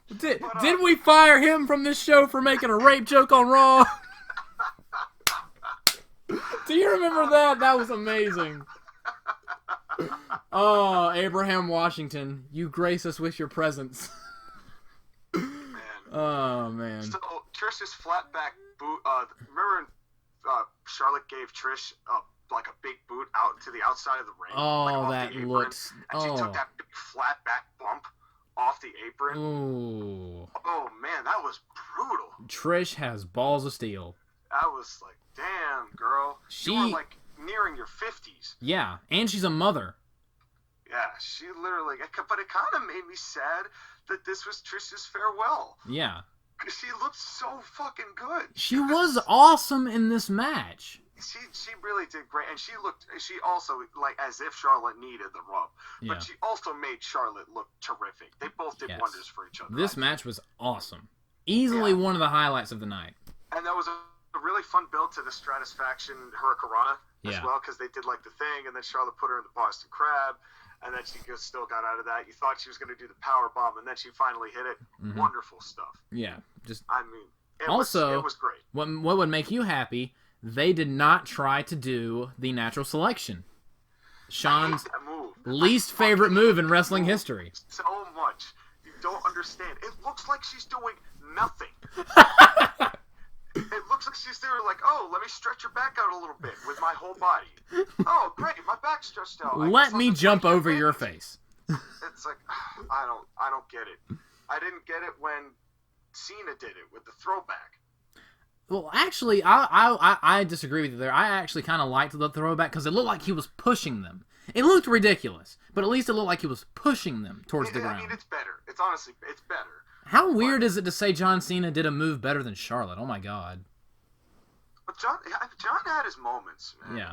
root beer. Didn't we fire him from this show for making a rape joke on Raw? Do you remember that? That was amazing. Oh, Abraham Washington, you grace us with your presence. Man. Oh, man. So, Trish's flat back boot, remember when Charlotte gave Trish a big boot out to the outside of the ring? Oh, that looks... And she took that big flat back bump off the apron. Ooh. Oh, man, that was brutal. Trish has balls of steel. I was like, damn, girl. You were nearing your 50s. Yeah, and she's a mother. Yeah, she literally... But it kind of made me sad that this was Trish's farewell. Yeah. Because she looked so fucking good. She was awesome in this match. She really did great. And she also, as if Charlotte needed the rub. But she also made Charlotte look terrific. They both did wonders for each other. This match was awesome. Easily one of the highlights of the night. And that was a really fun build to the Stratisfaction Hurricanrana as well, because they did the thing, and then Charlotte put her in the Boston Crab, and then she still got out of that. You thought she was going to do the power bomb, and then she finally hit it. Mm-hmm. Wonderful stuff. Yeah, It was great. What would make you happy? They did not try to do the natural selection. Sean's least favorite move in wrestling history. So much. You don't understand. It looks like she's doing nothing. It looks like she's there like, oh, let me stretch your back out a little bit with my whole body. Oh, great, my back's stretched out. Let me jump over your face. It's like, I don't get it. I didn't get it when Cena did it with the throwback. Well, actually, I disagree with you there. I actually kind of liked the throwback because it looked like he was pushing them. It looked ridiculous, but at least it looked like he was pushing them towards the ground. I mean, it's better. It's honestly, it's better. How weird is it to say John Cena did a move better than Charlotte? Oh my God. But John had his moments, man. Yeah.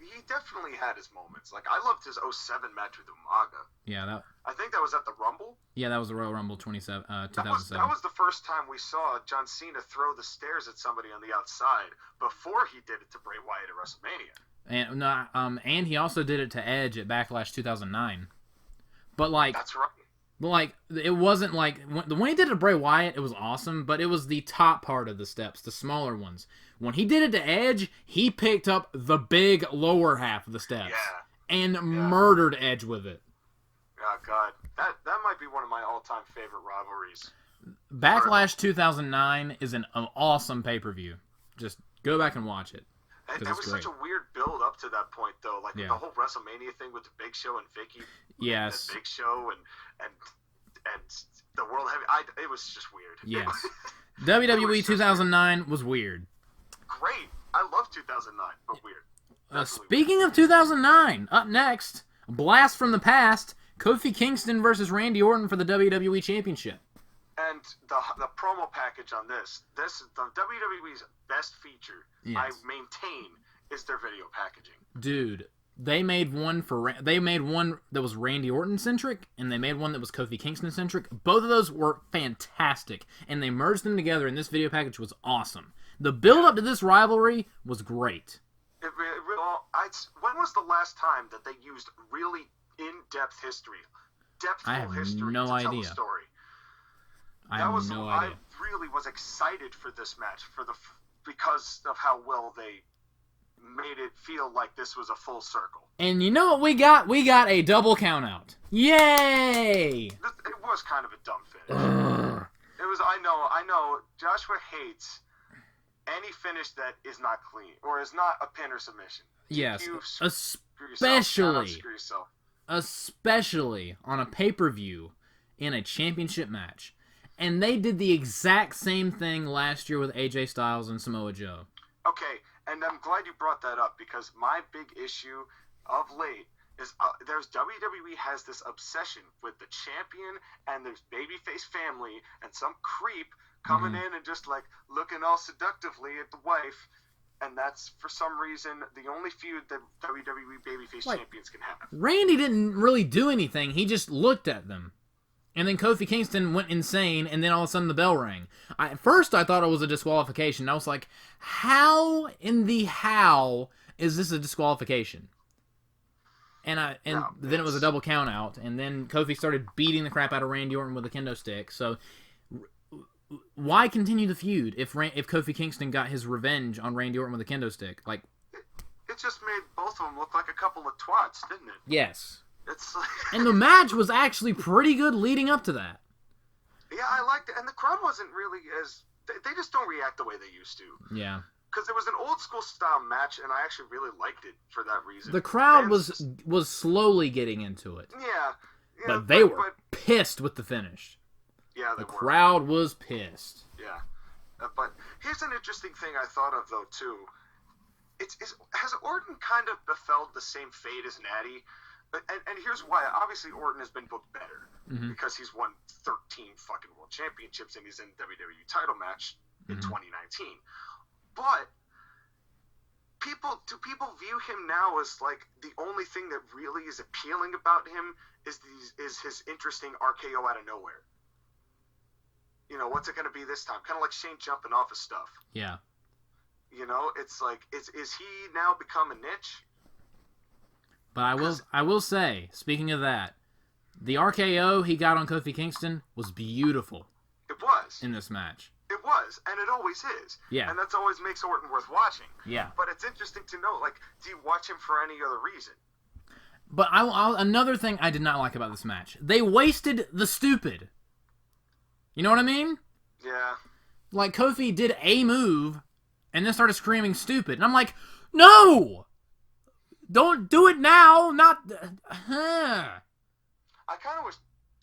He definitely had his moments. Like, I loved his 07 match with Umaga. Yeah, I think that was at the Rumble. Yeah, that was the Royal Rumble 2007. That was the first time we saw John Cena throw the stairs at somebody on the outside before he did it to Bray Wyatt at WrestleMania. And he also did it to Edge at Backlash 2009. But like, that's right. But like, it wasn't like when he did it to Bray Wyatt, it was awesome. But it was the top part of the steps, the smaller ones. When he did it to Edge, he picked up the big lower half of the steps and murdered Edge with it. Oh God, that might be one of my all-time favorite rivalries. Backlash 2009 is an awesome pay-per-view. Just go back and watch it. And that was such a weird build up to that point, though. Like the whole WrestleMania thing with the Big Show and Vicky. Yes. The Big Show and the World Heavy. It was just weird. Yes. WWE 2009 was weird. Great. I love 2009, but weird. Speaking of 2009, up next, a blast from the past: Kofi Kingston versus Randy Orton for the WWE Championship. And the promo package on this is the WWE's best feature. Yes. I maintain is their video packaging. Dude, they made one that was Randy Orton centric, and they made one that was Kofi Kingston centric. Both of those were fantastic, and they merged them together, and this video package was awesome. The build up to this rivalry was great. When was the last time that they used really in-depth history, depthful history to tell a story? I really was excited for this match because of how well they made it feel like this was a full circle. And you know what we got? We got a double count out. Yay! It was kind of a dumb finish. It was. I know. Joshua hates any finish that is not clean or is not a pin or submission. Yes, especially on a pay-per-view in a championship match. And they did the exact same thing last year with AJ Styles and Samoa Joe. Okay, and I'm glad you brought that up because my big issue of late is WWE has this obsession with the champion and there's babyface family and some creep coming in and just like looking all seductively at the wife, and that's for some reason the only feud that WWE babyface champions can have. Randy didn't really do anything; he just looked at them. And then Kofi Kingston went insane, and then all of a sudden the bell rang. At first, I thought it was a disqualification. I was like, how is this a disqualification? And then it was a double count out, and then Kofi started beating the crap out of Randy Orton with a kendo stick. So why continue the feud if Kofi Kingston got his revenge on Randy Orton with a kendo stick? Like, it just made both of them look like a couple of twats, didn't it? Yes. It's like... And the match was actually pretty good leading up to that. Yeah, I liked it. And the crowd wasn't really as... They just don't react the way they used to. Yeah. Because it was an old school style match, and I actually really liked it for that reason. The crowd was slowly getting into it. Yeah. But they were pissed with the finish. Yeah, the crowd was pissed. Yeah. But here's an interesting thing I thought of, though, too. Has Orton kind of befell the same fate as Natty? And here's why. Obviously, Orton has been booked better because he's won 13 fucking world championships and he's in WWE title match in 2019. But do people view him now as like the only thing that really is appealing about him is his interesting RKO out of nowhere? You know, what's it going to be this time? Kind of like Shane jumping off of stuff. Yeah. You know, it's like, is he now become a niche? But I will say, speaking of that, the RKO he got on Kofi Kingston was beautiful. It was. In this match. It was, and it always is. Yeah. And that's always makes Orton worth watching. Yeah. But it's interesting to know, like, do you watch him for any other reason? But another thing I did not like about this match, they wasted the stupid. You know what I mean? Yeah. Like, Kofi did a move, and then started screaming stupid. And I'm like, no! Don't do it now! Not... I kind of wish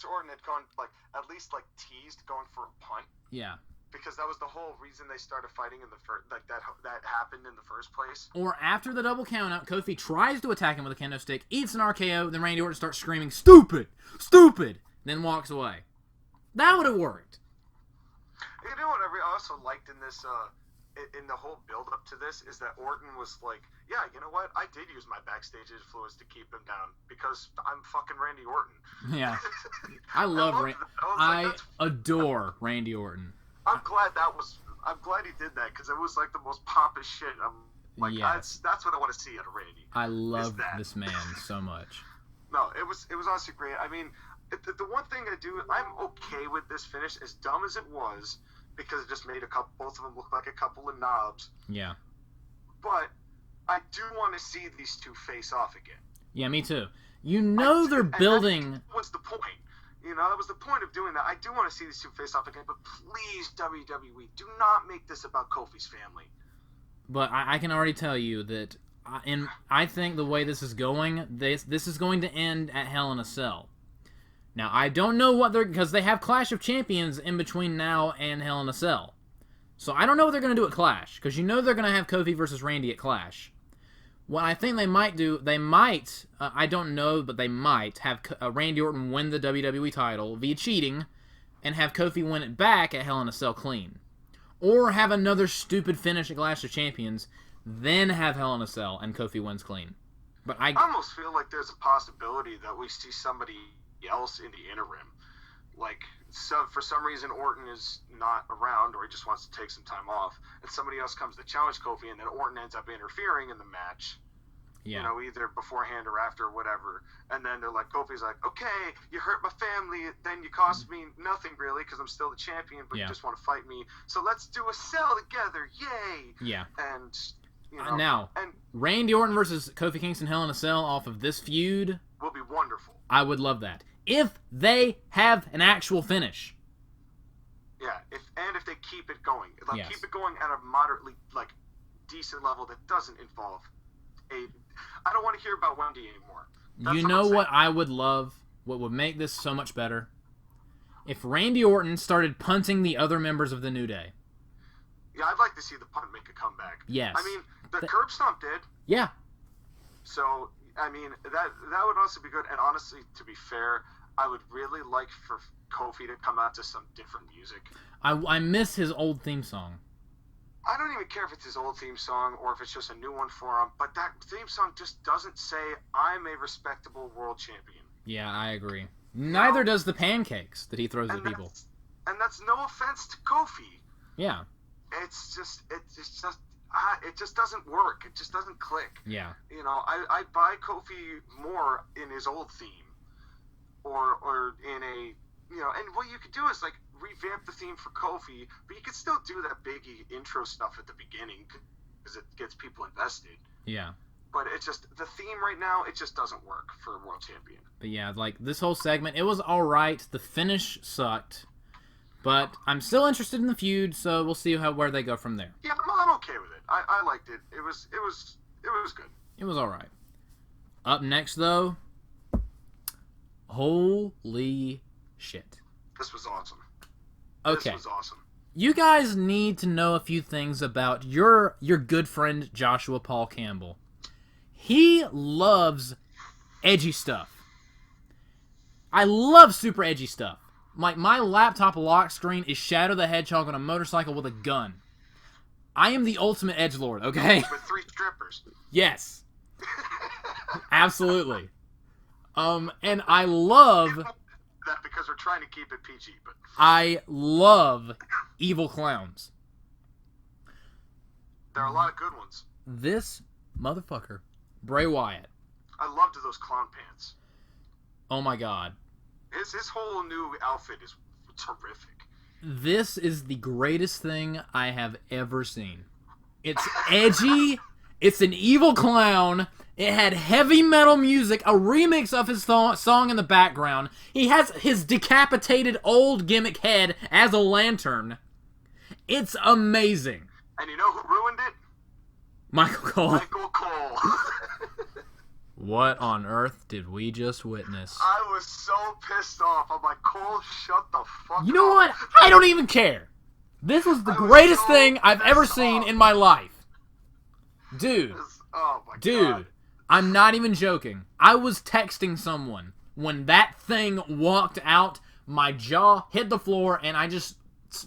Orton had gone, like, at least, like, teased going for a punt. Yeah. Because that was the whole reason they started fighting in the first, like, that happened in the first place. Or after the double countout, Kofi tries to attack him with a kendo stick, eats an RKO, then Randy Orton starts screaming, stupid! Stupid! Then walks away. That would have worked. You know what I also liked in this, in the whole build-up to this, is that Orton was like, yeah, you know what? I did use my backstage influence to keep him down, because I'm fucking Randy Orton. Yeah. I love Randy. I adore Randy Orton. I'm glad he did that, because it was like the most pompous shit. I'm like, yes. That's what I want to see out of Randy. I love this man so much. No, it was honestly great. I mean, the one thing I'm okay with this finish, as dumb as it was, because it just made both of them look like a couple of knobs. Yeah. But I do want to see these two face off again. Yeah, me too. You know they're building... That was the point. You know, that was the point of doing that. I do want to see these two face off again, but please, WWE, do not make this about Kofi's family. But I can already tell you that I think the way this is going, this is going to end at Hell in a Cell. Now, I don't know what because they have Clash of Champions in between now and Hell in a Cell. So I don't know what they're going to do at Clash, because you know they're going to have Kofi versus Randy at Clash. What I think they might do, I don't know, but they might have Randy Orton win the WWE title via cheating, and have Kofi win it back at Hell in a Cell clean. Or have another stupid finish at Clash of Champions, then have Hell in a Cell, and Kofi wins clean. But I almost feel like there's a possibility that we see somebody else in the interim. Like, for some reason Orton is not around, or he just wants to take some time off, and somebody else comes to challenge Kofi, and then Orton ends up interfering in the match. Yeah. You know, either beforehand or after, or whatever. And then they're like, Kofi's like, okay, you hurt my family, then you cost me nothing really, because I'm still the champion, but you just want to fight me. So let's do a cell together, yay! Yeah. And, you know, now, Randy Orton versus Kofi Kingston Hell in a Cell off of this feud will be wonderful. I would love that. If they have an actual finish. Yeah, if they keep it going. Like, keep it going at a moderately, like, decent level that doesn't involve I don't want to hear about Wendy anymore. You know what I would love? What would make this so much better? If Randy Orton started punting the other members of the New Day. Yeah, I'd like to see the punt make a comeback. Yes. I mean, the curb stomp did. Yeah. So, I mean, that would also be good. And honestly, to be fair, I would really like for Kofi to come out to some different music. I miss his old theme song. I don't even care if it's his old theme song or if it's just a new one for him, but that theme song just doesn't say, I'm a respectable world champion. Yeah, I agree. Neither does the pancakes that he throws at people. And that's no offense to Kofi. Yeah. It just doesn't work. It just doesn't click. Yeah. You know, I buy Kofi more in his old theme, or in a, you know, and what you could do is like revamp the theme for Kofi, but you could still do that biggie intro stuff at the beginning because it gets people invested. Yeah. But it's just the theme right now. It just doesn't work for a world champion. But yeah, like this whole segment, it was all right. The finish sucked. But I'm still interested in the feud, so we'll see where they go from there. Yeah, I'm okay with it. I liked it. It was good. It was all right. Up next, though, holy shit. This was awesome. Okay. This was awesome. You guys need to know a few things about your good friend Joshua Paul Campbell. He loves edgy stuff. I love super edgy stuff. Like, my laptop lock screen is Shadow the Hedgehog on a motorcycle with a gun. I am the ultimate edgelord, okay? With 3 strippers. Yes. Absolutely. And I love... that because we're trying to keep it PG, but... I love evil clowns. There are a lot of good ones. This motherfucker, Bray Wyatt. I loved those clown pants. Oh my god. His whole new outfit is terrific. This is the greatest thing I have ever seen. It's edgy. It's an evil clown. It had heavy metal music, a remix of his song in the background. He has his decapitated old gimmick head as a lantern. It's amazing. And you know who ruined it? Michael Cole. Michael Cole. What on earth did we just witness? I was so pissed off. I'm like, Cole, shut the fuck up. You know what? I don't even care. This was the greatest thing I've ever seen in my life. Dude. Oh my God. I'm not even joking. I was texting someone when that thing walked out, my jaw hit the floor, and I just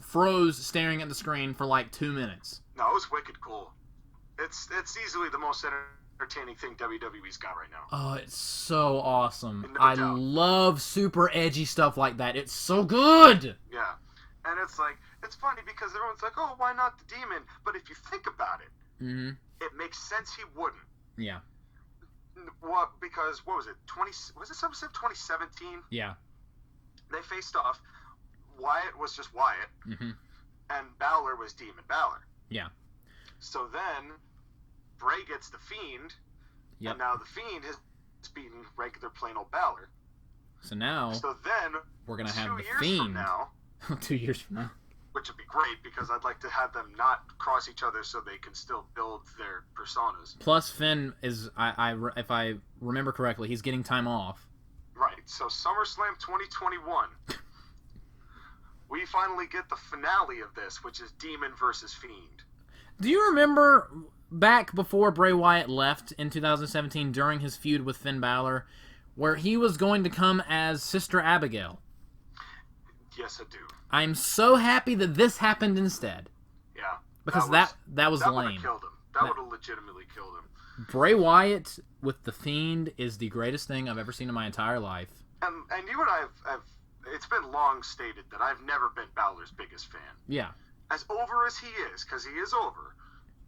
froze staring at the screen for like 2 minutes. No, it was wicked cool. It's easily the most entertaining thing WWE's got right now. Oh, it's so awesome. No I doubt. love super edgy stuff like that. It's so good. Yeah. And it's like, it's funny because everyone's like, oh, why not the demon? But if you think about it, it makes sense he wouldn't. Yeah. What? Because, what was it? Was it SummerSlam 2017? Yeah. They faced off. Wyatt was just Wyatt. And Balor was Demon Balor. Yeah. So then, Bray gets the Fiend. Yep. And now the Fiend has beaten regular plain old Balor. So now, we're going to have the 2 years Fiend. From now, 2 years from now. Which would be great, because I'd like to have them not cross each other so they can still build their personas. Plus, Finn is, if I remember correctly, he's getting time off. Right, so SummerSlam 2021, we finally get the finale of this, which is Demon versus Fiend. Do you remember back before Bray Wyatt left in 2017 during his feud with Finn Balor, where he was going to come as Sister Abigail? Yes, I do. I'm so happy that this happened instead. Yeah. Because that was lame. That lame. would have killed him. That would have legitimately killed him. Bray Wyatt with the Fiend is the greatest thing I've ever seen in my entire life. And you and I have it's been long stated that I've never been Balor's biggest fan. Yeah. As over as he is, because he is over,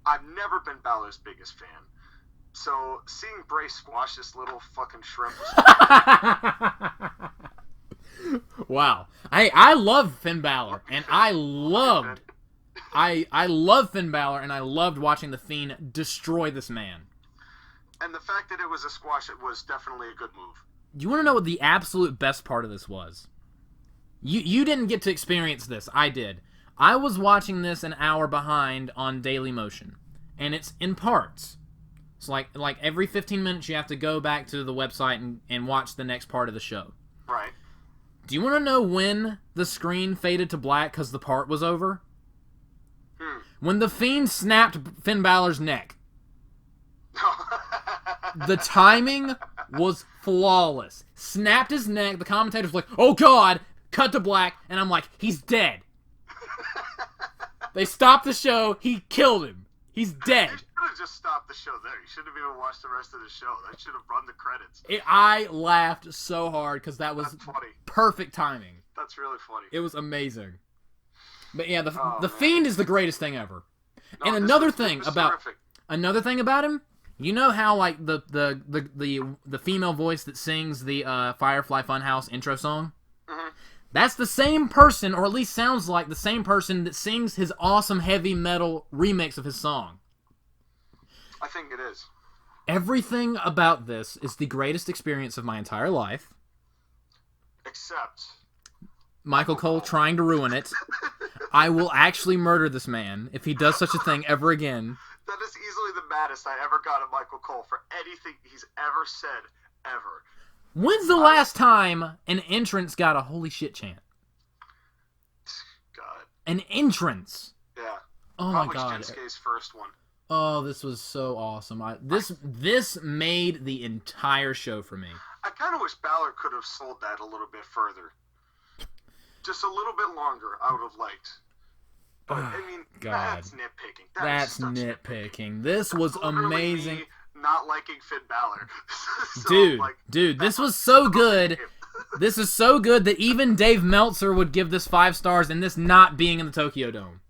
I've never been Balor's biggest fan. So seeing Bray squash this little fucking shrimp was Wow. I love Finn Balor, and I loved Finn Balor, and I loved watching the Fiend destroy this man. And the fact that it was a squash, it was definitely a good move. You want to know what the absolute best part of this was? You didn't get to experience this. I did. I was watching this an hour behind on Daily Motion, and it's in parts. It's like every 15 minutes you have to go back to the website and watch the next part of the show. Right. Do you want to know when the screen faded to black because the part was over? When the Fiend snapped Finn Balor's neck. The timing was flawless. Snapped his neck, the commentator's like, oh god, cut to black, and I'm like, he's dead. They stopped the show, he killed him. He's dead. You should have just stopped the show there. You shouldn't have even watched the rest of the show. That should have run the credits. I laughed so hard because that was perfect timing. That's really funny. It was amazing. But yeah, the Fiend is the greatest thing ever. No, and another thing about him, you know how like the female voice that sings the Firefly Funhouse intro song? That's the same person, or at least sounds like the same person that sings his awesome heavy metal remix of his song. I think it is. Everything about this is the greatest experience of my entire life. Except Michael Cole trying to ruin it. I will actually murder this man if he does such a thing ever again. That is easily the maddest I ever got at Michael Cole for anything he's ever said, ever. When's the last time an entrance got a holy shit chant? God. An entrance. Yeah. Oh Probably my god. Shinsuke's first one. Oh, this was so awesome. This made the entire show for me. I kind of wish Balor could have sold that a little bit further. Just a little bit longer, I would have liked. But, I mean, God. that's nitpicking. That's nitpicking. This was amazing. Me not liking Finn Balor. So, dude, this was so good. This is so good that even Dave Meltzer would give this 5 stars and this not being in the Tokyo Dome.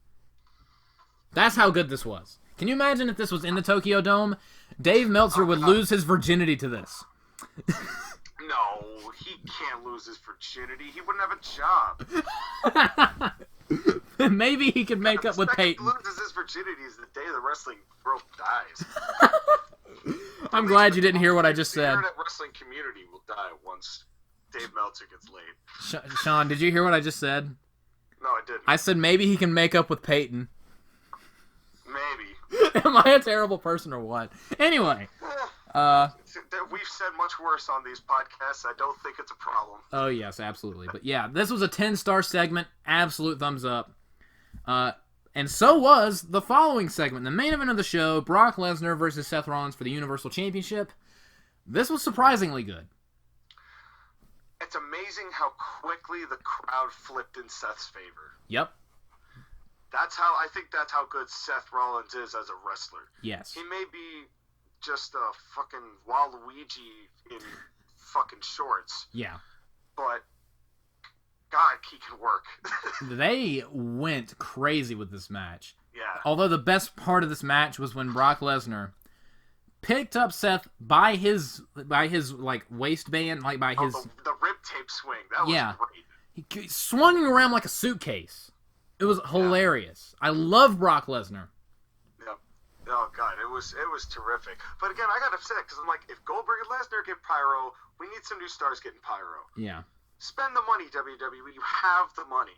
That's how good this was. Can you imagine if this was in the Tokyo Dome? Dave Meltzer would lose his virginity to this. No, he can't lose his virginity. He wouldn't have a job. Maybe he could make up with Peyton. Loses his virginity is the day the wrestling world dies. I'm glad you didn't hear what I just said. The internet wrestling community will die once Dave Meltzer gets laid. Sean, did you hear what I just said? No, I didn't. I said maybe he can make up with Peyton. Maybe. Am I a terrible person or what? Anyway. We've said much worse on these podcasts. I don't think it's a problem. Oh, yes, absolutely. But yeah, this was a 10-star segment. Absolute thumbs up. And so was the following segment. The main event of the show, Brock Lesnar versus Seth Rollins for the Universal Championship. This was surprisingly good. It's amazing how quickly the crowd flipped in Seth's favor. Yep. I think that's how good Seth Rollins is as a wrestler. Yes. He may be just a fucking Waluigi in fucking shorts. Yeah. But God, he can work. They went crazy with this match. Yeah. Although the best part of this match was when Brock Lesnar picked up Seth by his like waistband, like by his the rib tape swing. That was great. He swung him around like a suitcase. It was hilarious. I love Brock Lesnar. Yep. Oh God, it was terrific. But again, I got upset because I'm like, if Goldberg and Lesnar get pyro, we need some new stars getting pyro. Yeah. Spend the money, WWE. You have the money.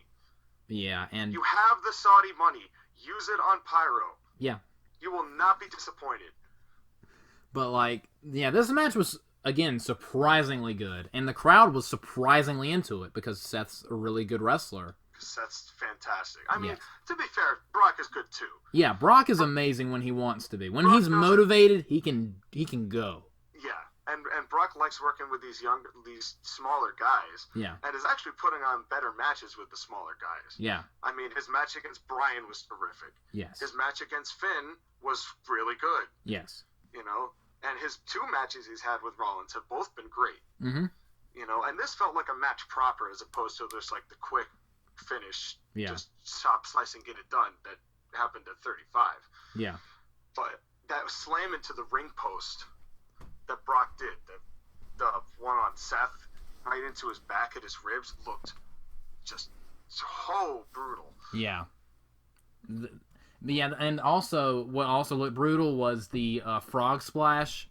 Yeah, and you have the Saudi money. Use it on pyro. Yeah. You will not be disappointed. But this match was again surprisingly good, and the crowd was surprisingly into it because Seth's a really good wrestler. Seth's fantastic. I mean, to be fair, Brock is good too. Yeah, Brock is amazing when he wants to be. When he's motivated, he can go. Yeah, and Brock likes working with these smaller guys. Yeah. And is actually putting on better matches with the smaller guys. Yeah. I mean, his match against Bryan was terrific. Yes. His match against Finn was really good. Yes. You know, and his 2 matches he's had with Rollins have both been great. Mm-hmm. You know, and this felt like a match proper as opposed to just like the quick finish, just chop, slice, and get it done that happened at 35. Yeah. But that slam into the ring post that Brock did, the one on Seth, right into his back at his ribs, looked just so brutal. Yeah. Yeah, and also, what also looked brutal was the frog splash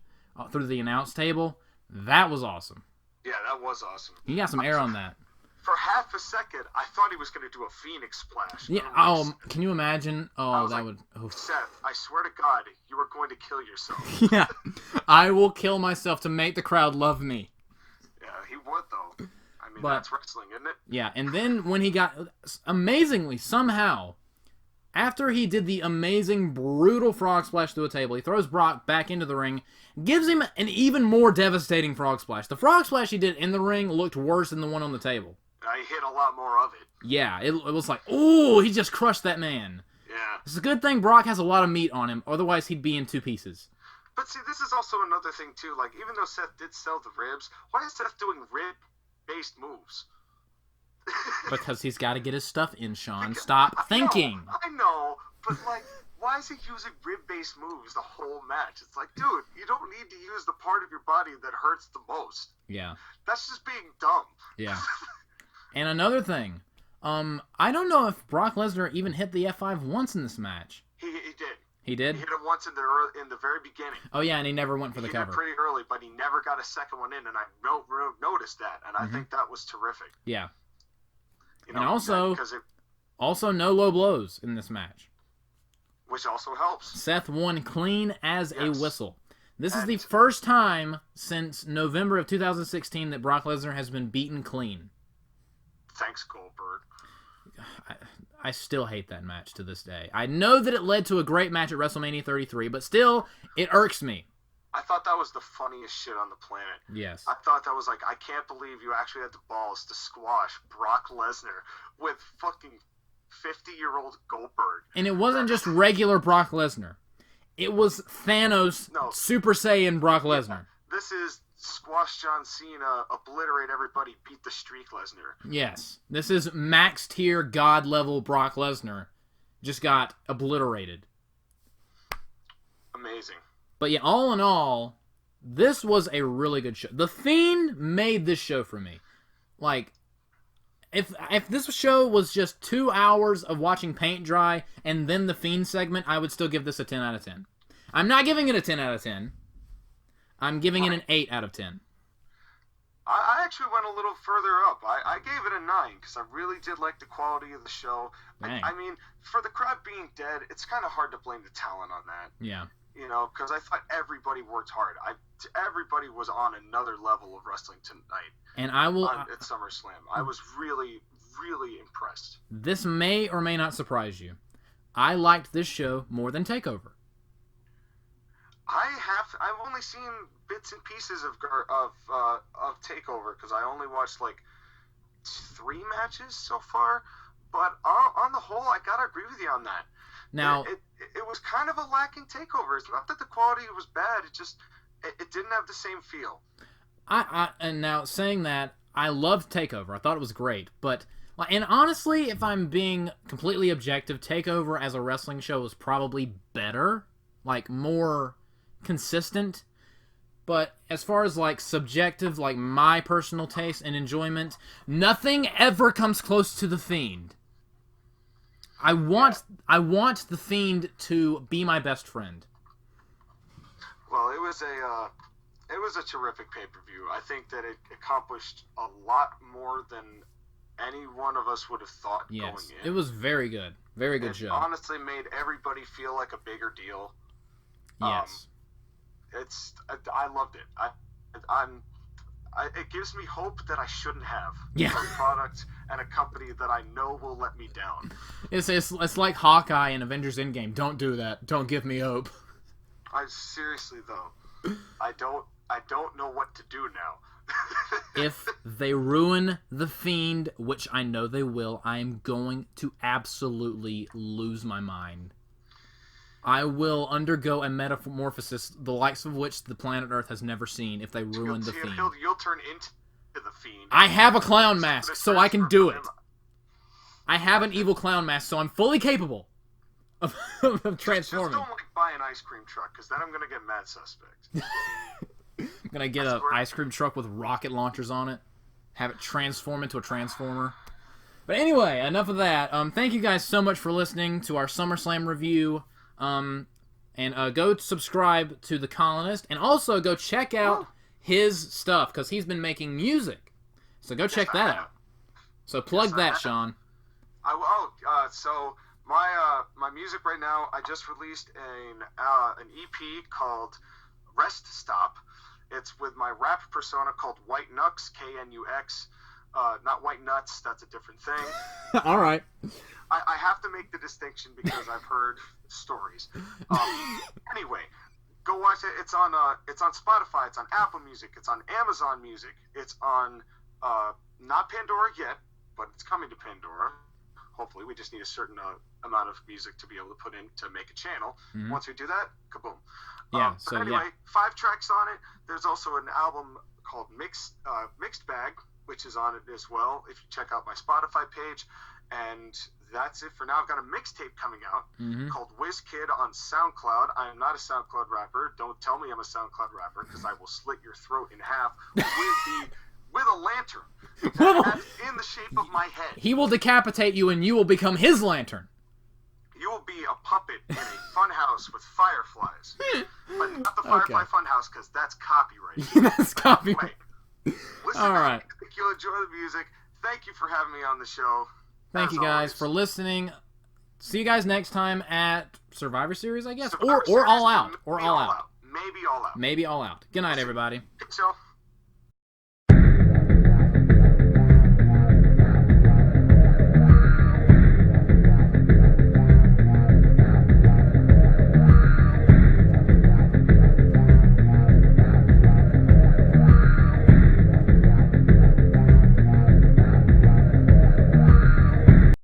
through the announce table. That was awesome. Yeah, that was awesome. You got some air on that. For half a second, I thought he was going to do a Phoenix splash. Yeah. Can you imagine? Oh, that would. Oh. Seth, I swear to God, you are going to kill yourself. Yeah, I will kill myself to make the crowd love me. Yeah, he would though. I mean, that's wrestling, isn't it? Yeah, and then when he got amazingly somehow, after he did the amazing brutal frog splash through a table, he throws Brock back into the ring, gives him an even more devastating frog splash. The frog splash he did in the ring looked worse than the one on the table. I hit a lot more of it. Yeah, it was like, ooh, he just crushed that man. Yeah. It's a good thing Brock has a lot of meat on him, otherwise he'd be in 2 pieces. But see, this is also another thing, too. Like, even though Seth did sell the ribs, why is Seth doing rib-based moves? Because he's got to get his stuff in, Sean. Stop thinking. I know, but, like, why is he using rib-based moves the whole match? It's like, dude, you don't need to use the part of your body that hurts the most. Yeah. That's just being dumb. Yeah. And another thing, I don't know if Brock Lesnar even hit the F5 once in this match. He did. He did? He hit it once in the very beginning. Oh, yeah, and he never went for the cover. He hit it pretty early, but he never got a second one in, and I noticed that, and I think that was terrific. Yeah. You know, and also no low blows in this match. Which also helps. Seth won clean as a whistle. This is the first time since November of 2016 that Brock Lesnar has been beaten clean. Thanks, Goldberg. I still hate that match to this day. I know that it led to a great match at WrestleMania 33, but still, it irks me. I thought that was the funniest shit on the planet. Yes. I thought that was like, I can't believe you actually had the balls to squash Brock Lesnar with fucking 50-year-old Goldberg. And it wasn't just regular Brock Lesnar. It was Thanos, Super Saiyan Brock Lesnar. This is squash John Cena, obliterate everybody, beat the Streak Lesnar. Yes. This is max tier God level Brock Lesnar. Just got obliterated. Amazing. But yeah, all in all, this was a really good show. The Fiend made this show for me. Like, if this show was just 2 hours of watching paint dry and then the Fiend segment, I would still give this a 10 out of 10. I'm not giving it a 10 out of 10. I'm giving it an 8 out of 10. I actually went a little further up. I gave it a 9 because I really did like the quality of the show. I mean, for the crowd being dead, it's kind of hard to blame the talent on that. Yeah. You know, because I thought everybody worked hard. Everybody was on another level of wrestling tonight. And I will at SummerSlam. I was really, really impressed. This may or may not surprise you. I liked this show more than TakeOver. I've only seen bits and pieces of TakeOver because I only watched like 3 matches so far. But on the whole, I gotta agree with you on that. Now it was kind of a lacking TakeOver. It's not that the quality was bad. It just it didn't have the same feel. And now saying that, I loved TakeOver. I thought it was great, and honestly, if I'm being completely objective, TakeOver as a wrestling show was probably better, like more consistent. But as far as like subjective, like my personal taste and enjoyment, nothing ever comes close to the Fiend. I want the Fiend to be my best friend. Well, it was a terrific pay-per-view. I think that it accomplished a lot more than any one of us would have thought going in. It was very good. Very good show. Honestly made everybody feel like a bigger deal. Yes. I loved it. It gives me hope that I shouldn't have. Yeah. A product and a company that I know will let me down. It's like Hawkeye in Avengers Endgame. Don't do that. Don't give me hope. Seriously though, I don't know what to do now. If they ruin the Fiend, which I know they will, I am going to absolutely lose my mind. I will undergo a metamorphosis, the likes of which the planet Earth has never seen, if they ruin the Fiend. You'll turn into the Fiend. I have a clown mask, so I can do it. I have an evil clown mask, so I'm fully capable of transforming. Just don't buy an ice cream truck, because then I'm going to get mad suspect. I'm going to get an ice cream truck with rocket launchers on it, have it transform into a transformer. But anyway, enough of that. Thank you guys so much for listening to our SummerSlam review. And go subscribe to The Colonist, and also go check out his stuff, because he's been making music. So go check that out. So plug that, Sean. So my music right now, I just released an EP called Rest Stop. It's with my rap persona called White KNUX, KNUX. Not White Nuts, that's a different thing. All right. I have to make the distinction because I've heard stories. Anyway, go watch it. It's on Spotify. It's on Apple Music. It's on Amazon Music. It's on not Pandora yet, but it's coming to Pandora. Hopefully, we just need a certain amount of music to be able to put in to make a channel. Mm-hmm. Once we do that, kaboom. Yeah. So anyway, 5 tracks on it. There's also an album called Mixed Bag, which is on it as well. If you check out my Spotify page. And that's it for now. I've got a mixtape coming out called Whiz Kid on SoundCloud. I am not a SoundCloud rapper. Don't tell me I'm a SoundCloud rapper, because I will slit your throat in half with a lantern that's in the shape of my head. He will decapitate you, and you will become his lantern. You will be a puppet in a funhouse with fireflies, but not the Firefly Funhouse, because that's copyright. That's copyright. Listen, all right. I think you'll enjoy the music. Thank you for having me on the show. Thank you guys for listening. See you guys next time at Survivor Series, I guess. Survivor or All Out. Or All Out. Maybe All Out. Maybe All Out. Good night, everybody. Ciao.